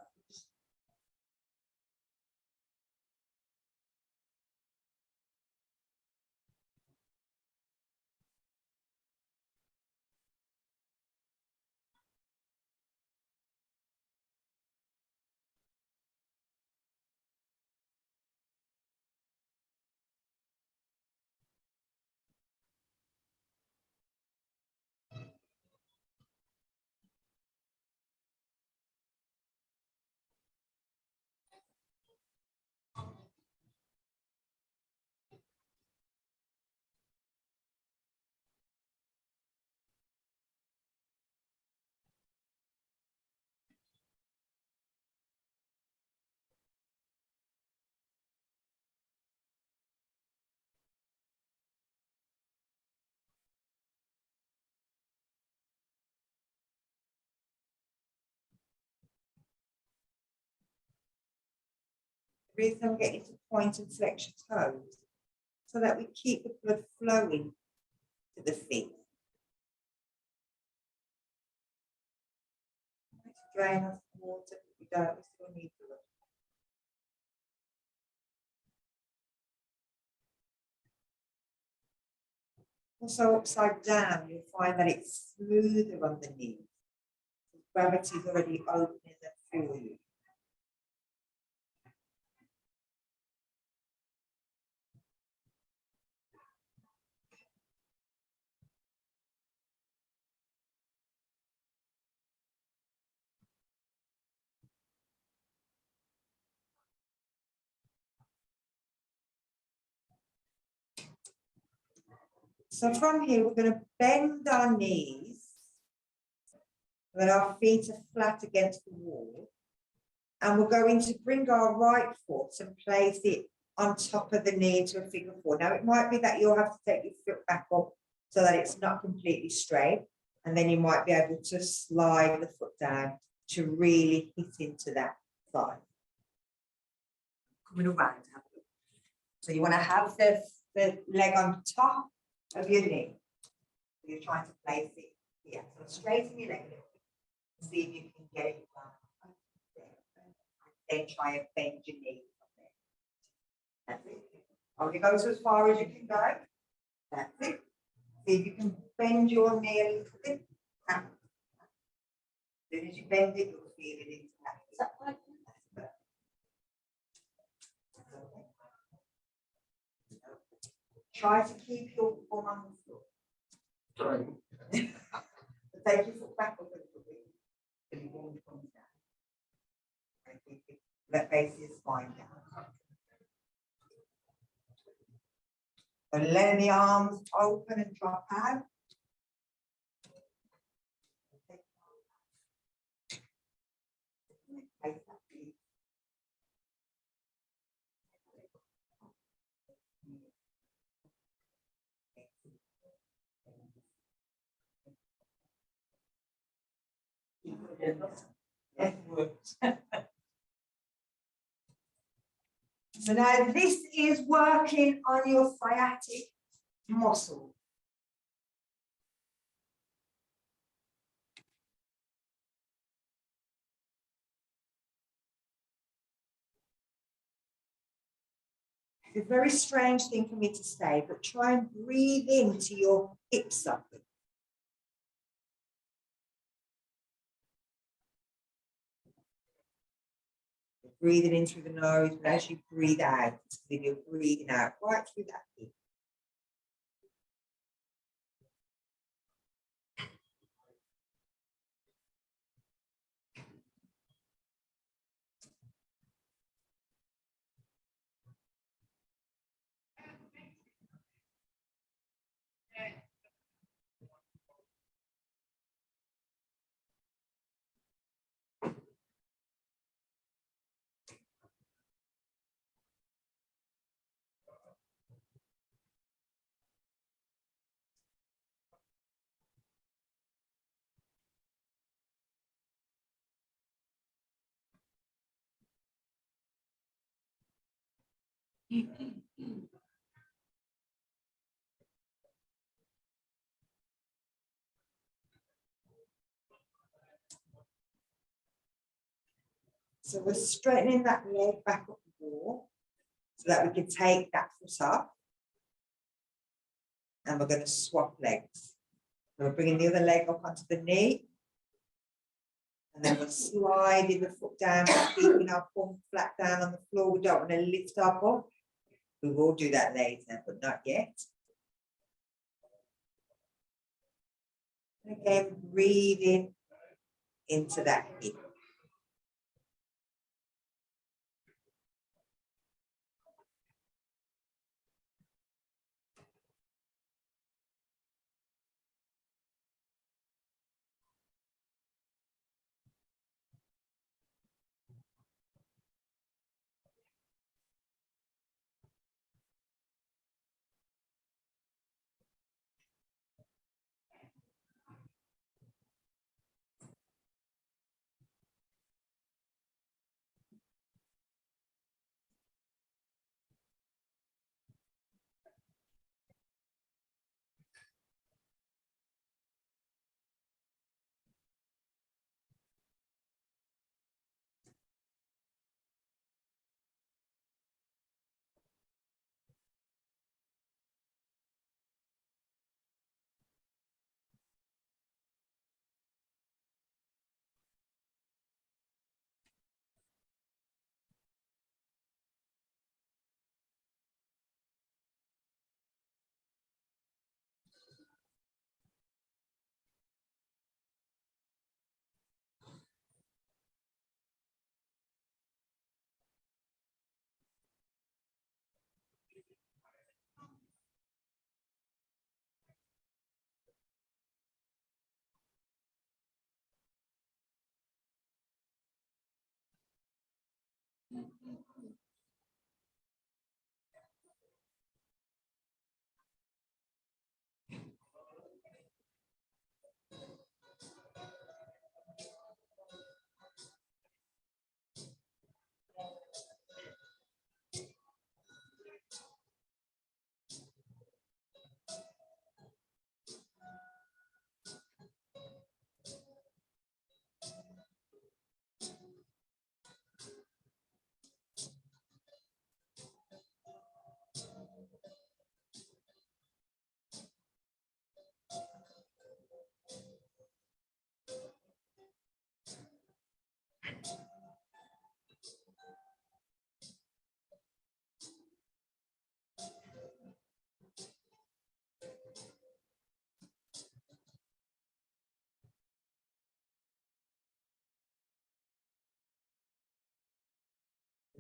The reason I'm getting to point and flex your toes, so that we keep the blood flowing to the feet. Drain off the water, if we don't, we still need blood. Also upside down, you'll find that it's smoother on the knees. Gravity's already opening them for you. So from here, we're going to bend our knees, so that our feet are flat against the wall. And we're going to bring our right foot and place it on top of the knee into a figure four. Now, it might be that you'll have to take your foot back up so that it's not completely straight. And then you might be able to slide the foot down to really hit into that thigh. Coming around. So you want to have the leg on top of your knee. So you're trying to place it here. So straighten your leg a little bit. See if you can get it down. Then try and bend your knee from there. That's it. Only go to as far as you can go. That's it. See if you can bend your knee a little bit. As soon as you bend it, you'll feel it into that. Try to keep your bum on the floor. Sorry. Take your foot back up a little bit. So your bum comes down. And keep it, let base your spine down. And letting the arms open and drop out. So now this is working on your sciatic muscle. It's a very strange thing for me to say, but try and breathe into your hip socket. Breathing in through the nose, but as you breathe out, then you're breathing out right through that hip. So we're straightening that leg back up the wall so that we can take that foot off. And we're going to swap legs. So we're bringing the other leg up onto the knee. And then we're sliding the foot down, keeping our bum flat down on the floor. We don't want to lift our bum. We will do that later, but not yet. And again, breathing into that hip.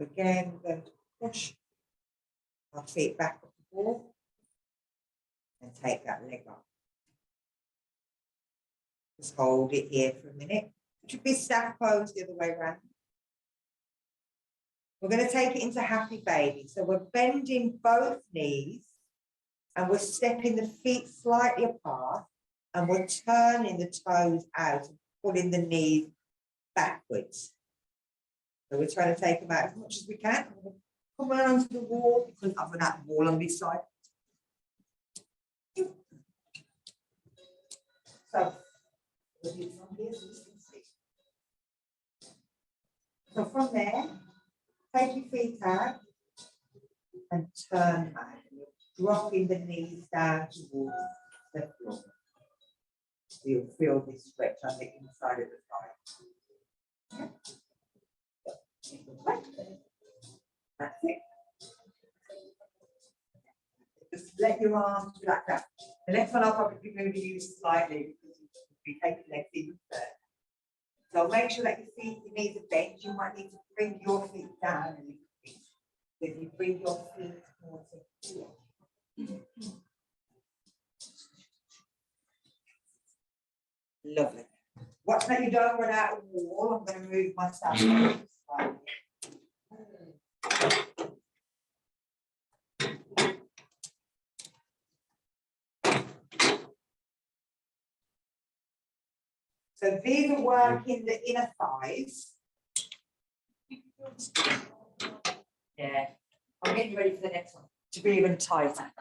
Again, we're going to push our feet back up the wall and take that leg up. Just hold it here for a minute. It should be staff pose the other way around. We're going to take it into happy baby. So we're bending both knees and we're stepping the feet slightly apart and we're turning the toes out and pulling the knees backwards. So we're trying to take them out as much as we can. Come around to the wall because I've got that wall on this side. So, we'll do it from here so you can see. So from there, take your feet out and turn them out. You're dropping the knees down towards the floor. You'll feel this stretch on the inside of the thigh. That's it. Just let your arms be like that. The next one I'll probably be moving you slightly because you take the legs even further. So make sure that your knees are bent. You might need to bring your feet down a little bit. If you bring your feet towards it. Lovely. Watch that you don't run out of wall. I'm going to move myself slightly. So these are working the inner thighs. Yeah. I'm getting ready for the next one to be even tighter.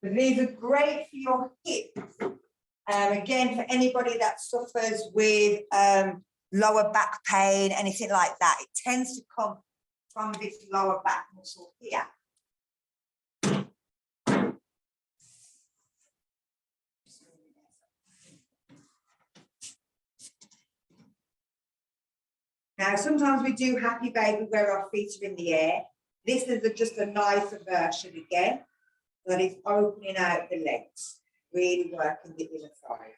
But these are great for your hips. Again, for anybody that suffers with lower back pain, anything like that, it tends to come from this lower back muscle here. Now, sometimes we do happy baby where our feet are in the air. This is just a nicer version again, that is opening out the legs, really working the inner thighs.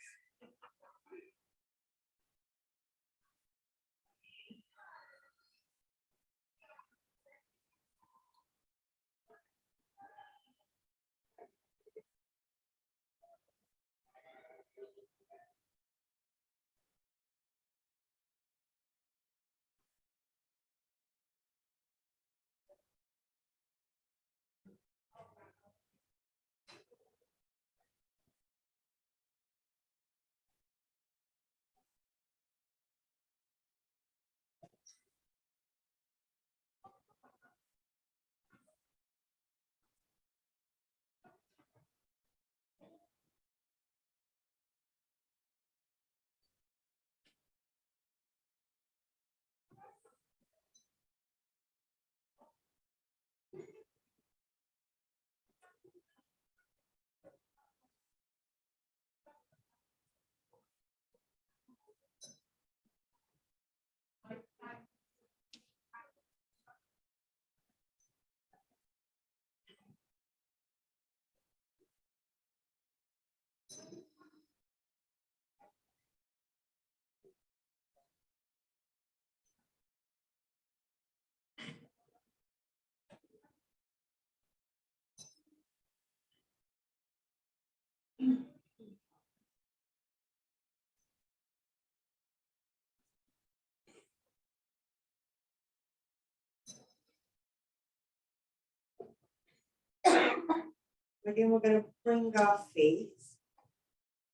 Again, we're going to bring our feet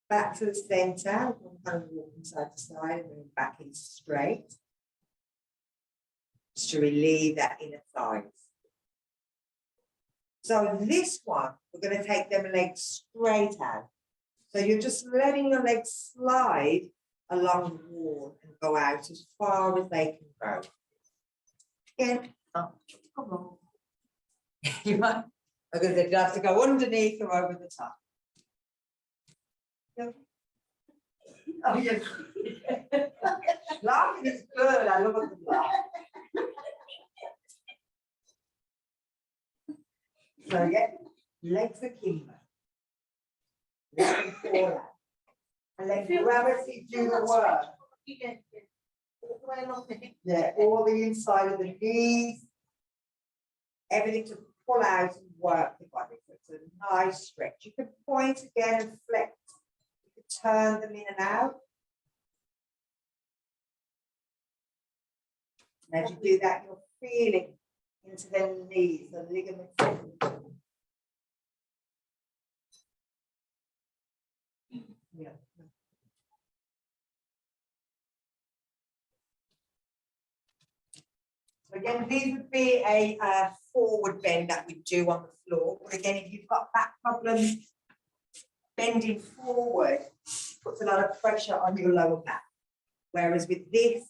back to the center. We'll kind of walk from side to side and then back in straight. Just to relieve that inner thighs. So this one, we're going to take them legs straight out. So you're just letting your legs slide along the wall and go out as far as they can go. Again, oh, come on. You might. I'm going to have to go underneath or over the top. Oh, yes. Laughing is good. I love a good laugh. So, yeah, legs akimbo. Let them fall out. And let gravity do the work. Yeah, all the inside of the knees. Everything to pull out and work the body. So it's a nice stretch. You can point again and flex. You can turn them in and out. And as you do that, you're feeling into their knees, the ligaments. Yeah. So again, these would be a forward bend that we do on the floor. But again, if you've got back problems, bending forward puts a lot of pressure on your lower back. Whereas with this,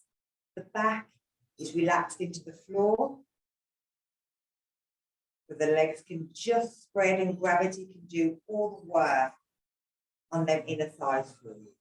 the back is relaxed into the floor. So the legs can just spread and gravity can do all the work on them inner thighs for you.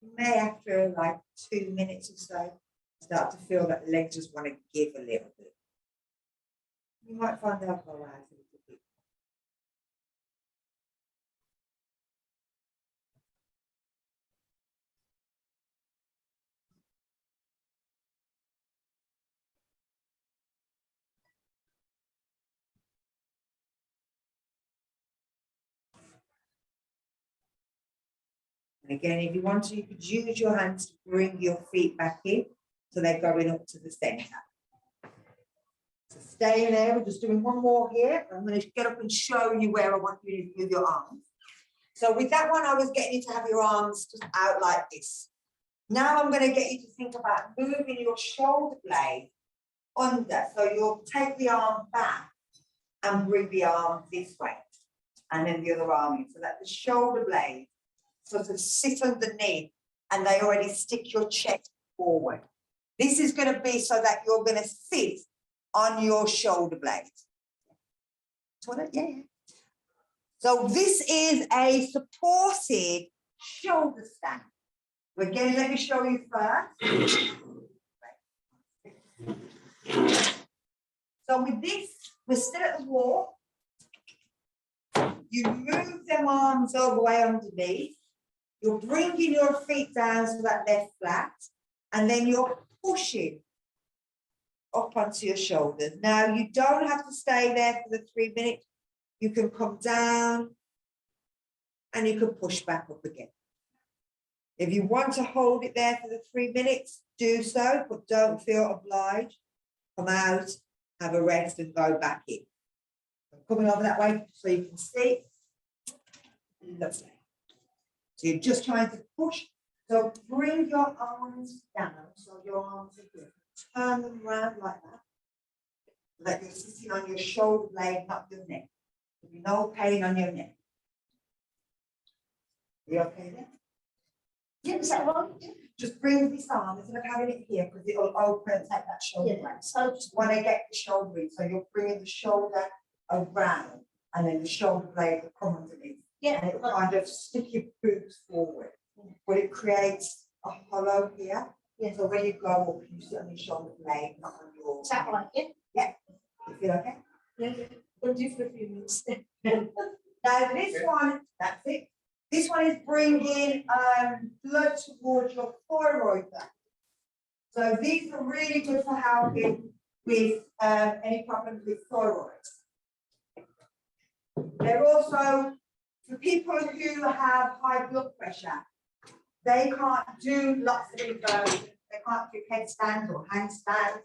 You may, after like 2 minutes or so, start to feel that the legs just want to give a little bit. You might find the elbow out a little bit. And again, if you want to, you could use your hands to bring your feet back in, so they're going up to the center. So stay in there, we're just doing one more here. I'm going to get up and show you where I want you to move your arms. So with that one, I was getting you to have your arms just out like this. Now I'm going to get you to think about moving your shoulder blade under. So you'll take the arm back and bring the arm this way, and then the other arm in, so that the shoulder blade sort of sit underneath and they already stick your chest forward. This is going to be so that you're going to sit on your shoulder blade. Yeah. So this is a supported shoulder stand. Again, let me show you first. So with this, we're still at the wall. You move them arms all the way underneath. You're bringing your feet down so that they're flat, and then you're pushing up onto your shoulders. Now, you don't have to stay there for the 3 minutes. You can come down and you can push back up again. If you want to hold it there for the 3 minutes, do so, but don't feel obliged. Come out, have a rest, and go back in. I'm coming over that way so you can see. Lovely. So you're just trying to push. So bring your arms down, so your arms are good. Turn them around like that, so that you're sitting on your shoulder blade, not your neck. There'll be no pain on your neck. Are you okay there? Yeah, is that right? Just bring this arm instead of having it here, because it'll open and take that shoulder Yeah, blade. so Just want to get the shoulder in, so you're bringing the shoulder around, and then the shoulder blade will come underneath. yeah, And it will kind of stick your boobs forward, but it creates a hollow here. Yeah. So when you go up, you sit on your shoulder blade, not on your. is that right? Yeah. You feel okay? Yeah. We'll do for a few minutes. Now this one, that's it. This one is bringing blood towards your thyroid gland. So these are really good for helping with any problems with thyroid. They're also for people who have high blood pressure. They can't do lots of inversions. They can't do headstands or handstands,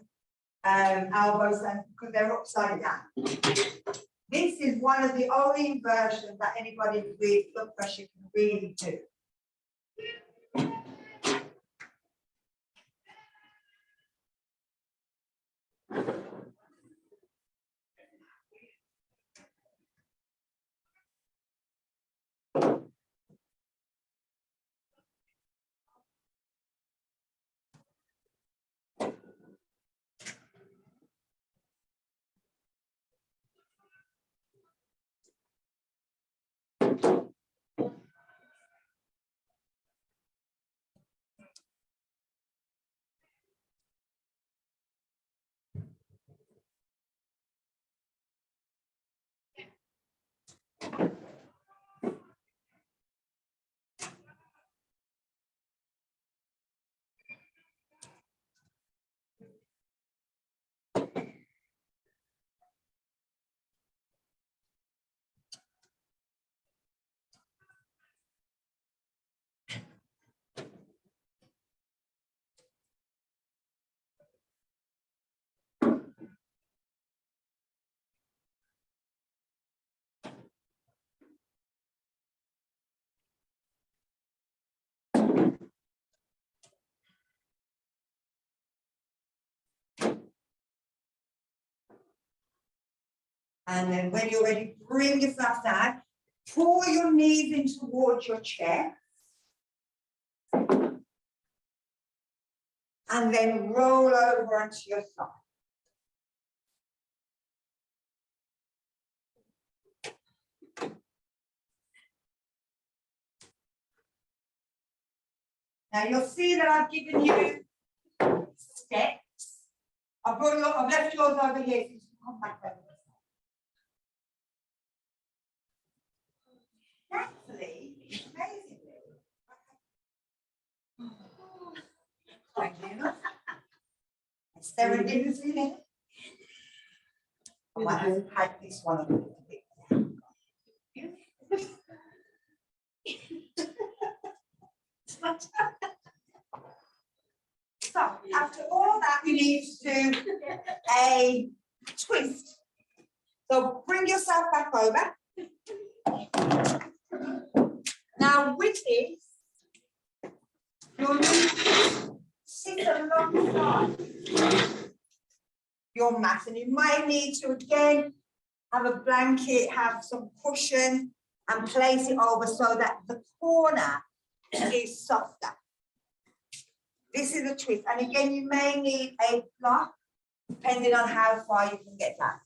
elbow stands, because they're upside down. This is one of the only inversions that anybody with blood pressure can really do. And then when you're ready, bring yourself down, pull your knees in towards your chest, and then roll over onto your side. Now you'll see that I've given you steps. I've left yours over here so you can come back over. Thankfully, amazingly. Strangely enough. It's serendipity then. I might have to hide this one a little bit. So after all that, we need to do a twist. So bring yourself back over. Now with this, you'll need to sit alongside your mat, and you might need to again have a blanket, have some cushion, and place it over so that the corner is softer. This is a twist, and again, you may need a block depending on how far you can get that.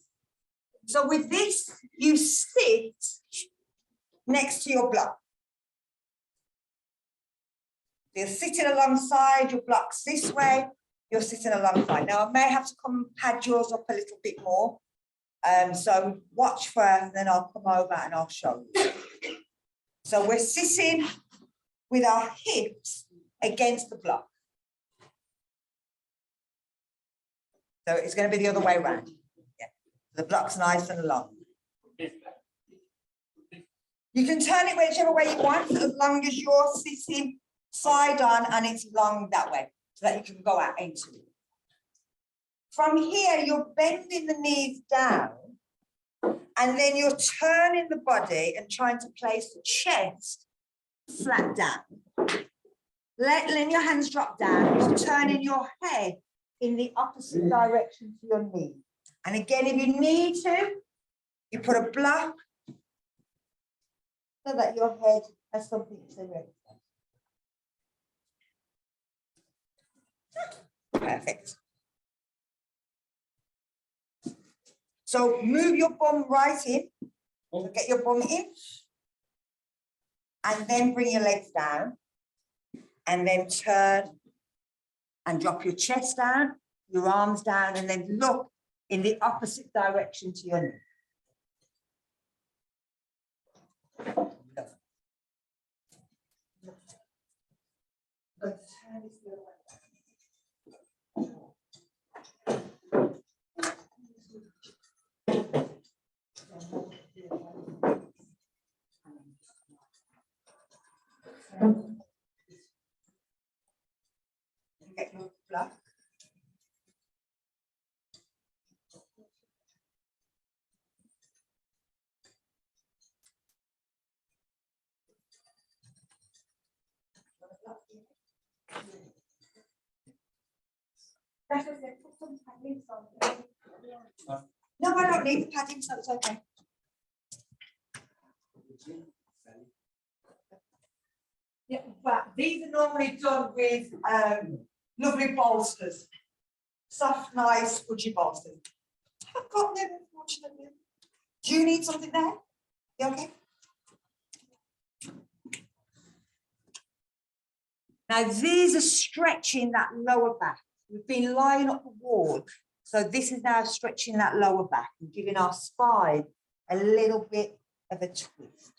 So with this, you sit next to your block. You're sitting alongside your blocks this way, you're sitting alongside. Now, I may have to come and pad yours up a little bit more. So watch first, then I'll come over and I'll show you. So we're sitting with our hips against the block. So it's going to be the other way around. Yeah. The block's nice and long. You can turn it whichever way you want, as long as you're sitting side on and it's long that way, so that you can go out into it. From here, you're bending the knees down, and then you're turning the body and trying to place the chest flat down. Letting your hands drop down, you're turning your head in the opposite direction to your knee. And again, if you need to, you put a block so that your head has something to rest. Perfect. So move your bum right in. So get your bum in. And then bring your legs down. And then turn and drop your chest down, your arms down, and then look in the opposite direction to your knee. Get your block. No, I don't need the padding, so it's okay. Yeah, but these are normally done with lovely bolsters. Soft, nice, squidgy bolsters. I've got them, unfortunately. Do you need something there? You okay? Now, these are stretching that lower back. We've been lying up the wall. So this is now stretching that lower back and giving our spine a little bit of a twist.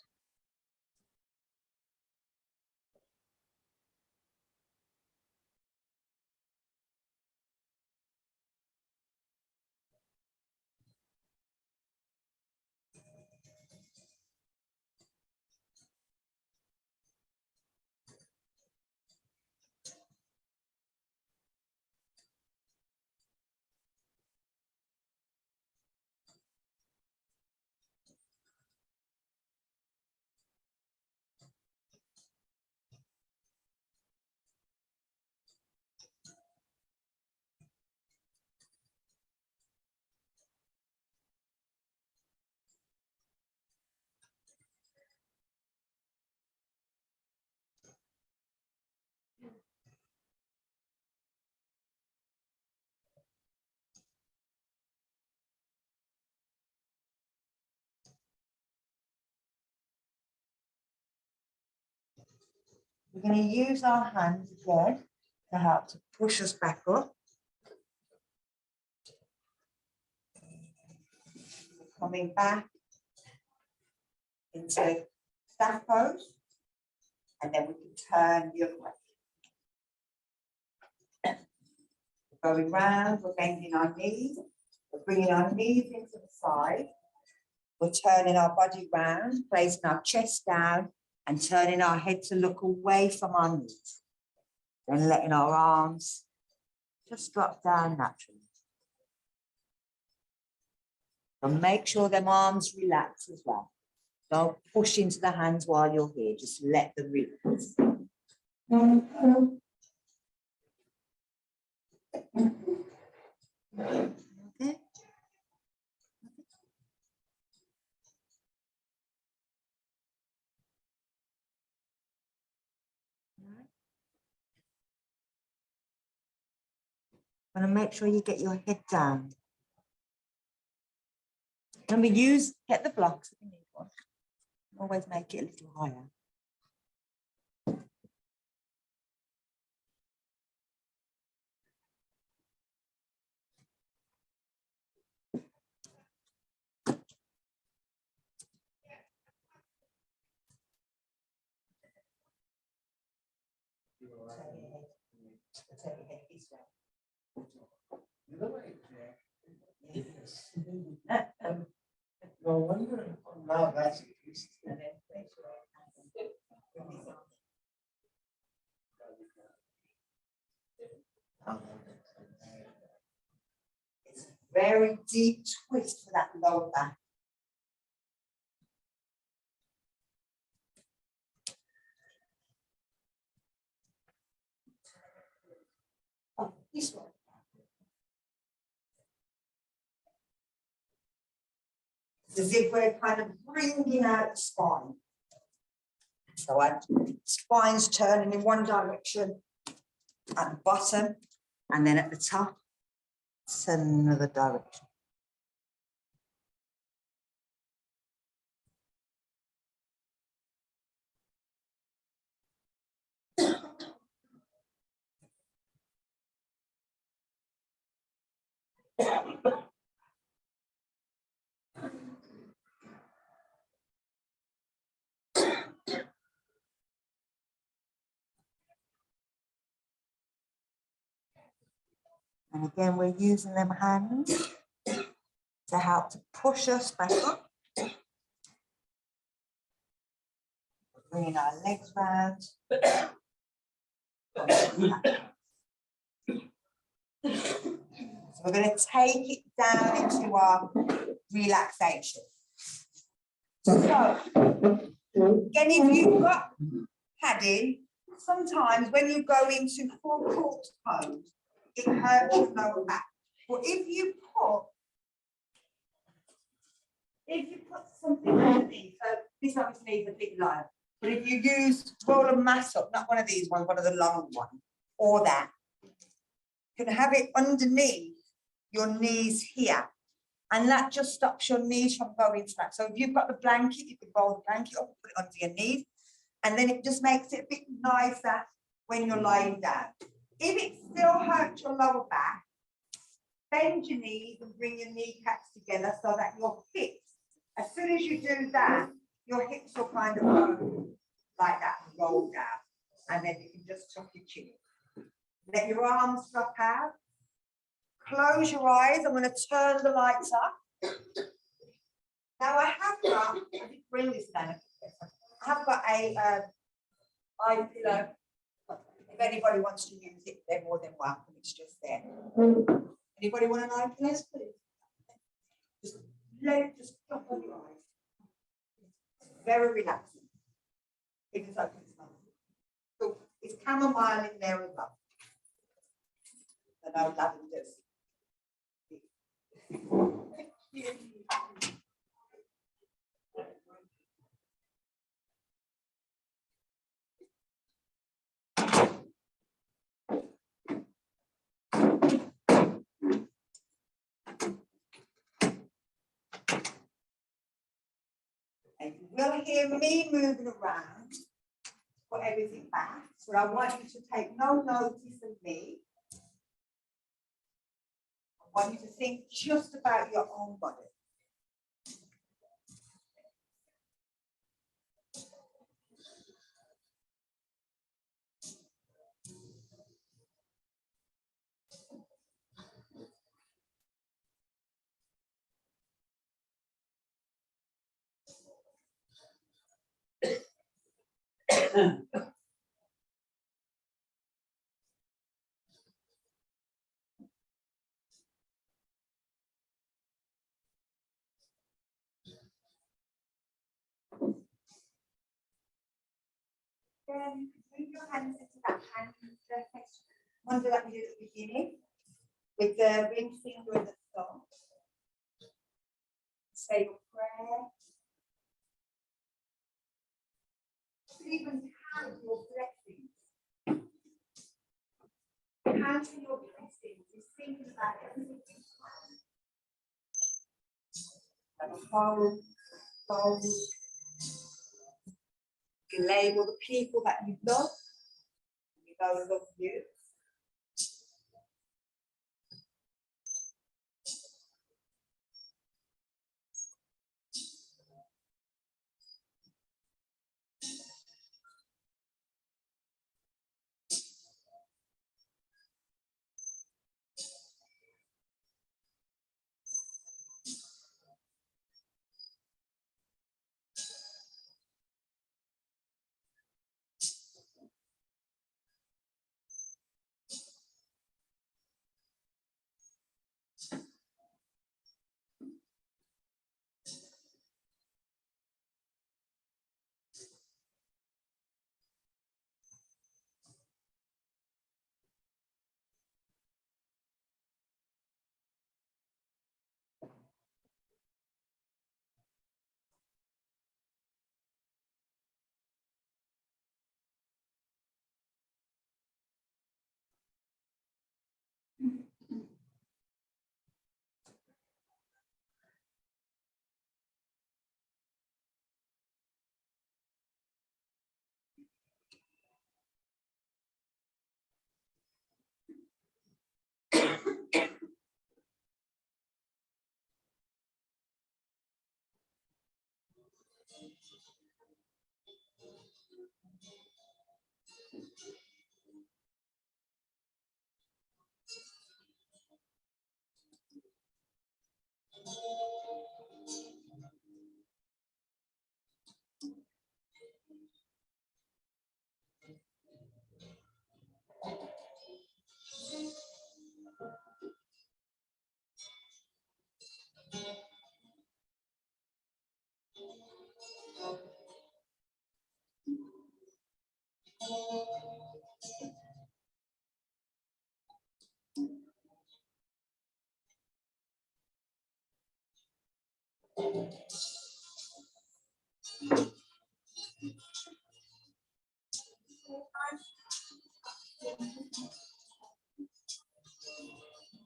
We're going to use our hands again to help to push us back up. Coming back into staff pose. And then we can turn the other way. We're going round, we're bending our knees, we're bringing our knees into the side. We're turning our body round, placing our chest down and turning our head to look away from our knees. Then letting our arms just drop down naturally. And make sure them arms relax as well. Don't push into the hands while you're here, just let them relax. Okay. Want to make sure you get your head down. Remember, get the blocks if you need one. Always make it a little higher. No wonder now that's Very deep twist for that lower back. Oh, this one. It's as if we're kind of bringing out the spine. So our spine's turning in one direction at the bottom, and then at the top, it's another direction. And again, we're using them hands to help to push us back up. Bringing our legs round. So we're going to take it down into our relaxation. So, again, if you've got padding, sometimes when you go into full corpse pose, it hurts your lower back. But if you put something underneath, so this obviously is a bit low, but if you roll a mat up, not one of these ones, one of the long ones, or that, you can have it underneath your knees here. And that just stops your knees from going flat. So if you've got the blanket, you can roll the blanket up, put it under your knees, and then it just makes it a bit nicer when you're lying down. If it still hurts your lower back, bend your knees and bring your kneecaps together so that your hips, as soon as you do that, your hips will kind of go like that and roll down. And then you can just tuck your chin. Let your arms drop out. Close your eyes. I'm going to turn the lights up. Now I have got, I did bring this down. I have got a eye pillow. If anybody wants to use it, they're more than welcome. It's just there. Anybody want an eye pillow? Yes, please. Just let it just drop on your eyes. Very relaxing. It is open. So it's chamomile in there as well. And I love this. And you will hear me moving around, put everything back. So I want you to take no notice of me. I want you to think just about your own body. Then move your hands into that hand wonder that we did at the beginning with the ring finger and the thumb. Say your prayer. Even count your blessings. Counting your blessings is thinking about everything you have. And fold. You can label the people that you love. You know love you.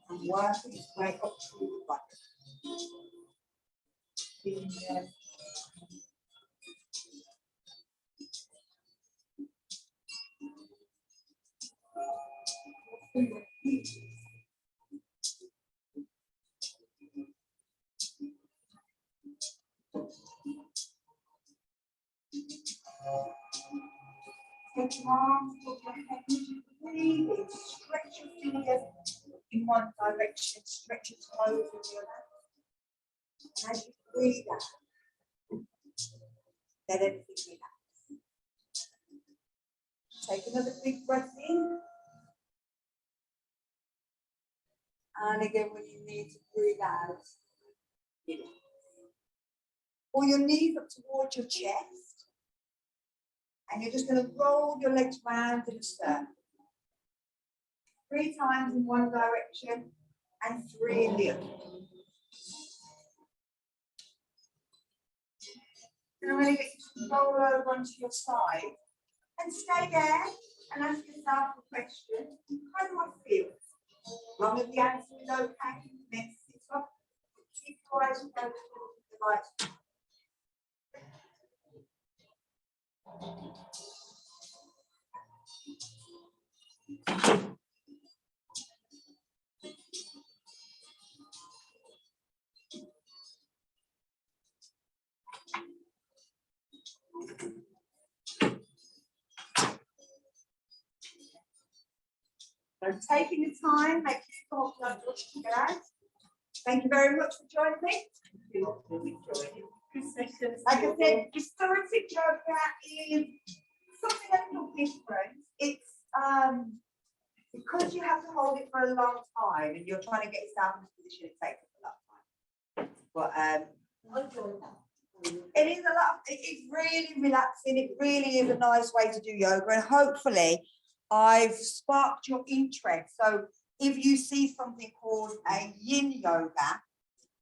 And work its way up through the body. Take your arms, put your head, breathe in, stretch your fingers in one direction, stretch your toes in the other. And as you breathe out, let everything relax. Take another big breath in. And again, when you need to breathe out, relax. Pull your knees up towards your chest. And you're just going to roll your legs round in a circle. 3 times in one direction and 3 in the other. And I'm going to get you to roll over onto your side and stay there and ask yourself a question. How do I feel? As long as the answer is okay, next sit up. Keep your eyes open towards the right. So taking the time, make sure you don't rush to get out. Thank you very much for joining me. Like I said, restorative yoga is something a little different. It's because you have to hold it for a long time and you're trying to get yourself in a position, it takes a lot of time. But I enjoy that. it is a lot, it's really relaxing. It really is a nice way to do yoga, and hopefully I've sparked your interest. So if you see something called a yin yoga,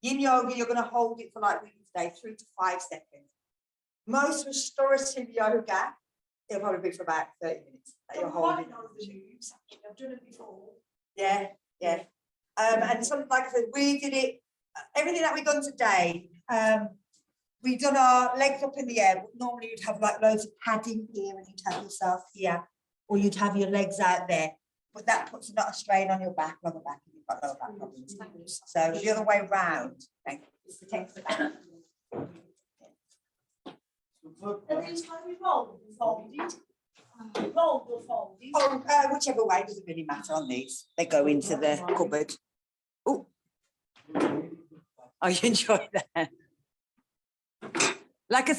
you're going to hold it for like we did today, 3 to 5 seconds. Most restorative yoga, it'll probably be for about 30 minutes that you're holding. I've done it before. Yeah, yeah. And something like I said, we did it, everything that we've done today, we've done our legs up in the air, but normally you'd have like loads of padding here and you'd have yourself here, or you'd have your legs out there, but that puts a lot of strain on your back, lower back, if you've got lower back problems. So the other way round, it protects the back. And these can be rolled and folded. Rolled or folded. Oh, whichever way, doesn't really matter on these. They go into the cupboard. Oh, I enjoy that. Like I said,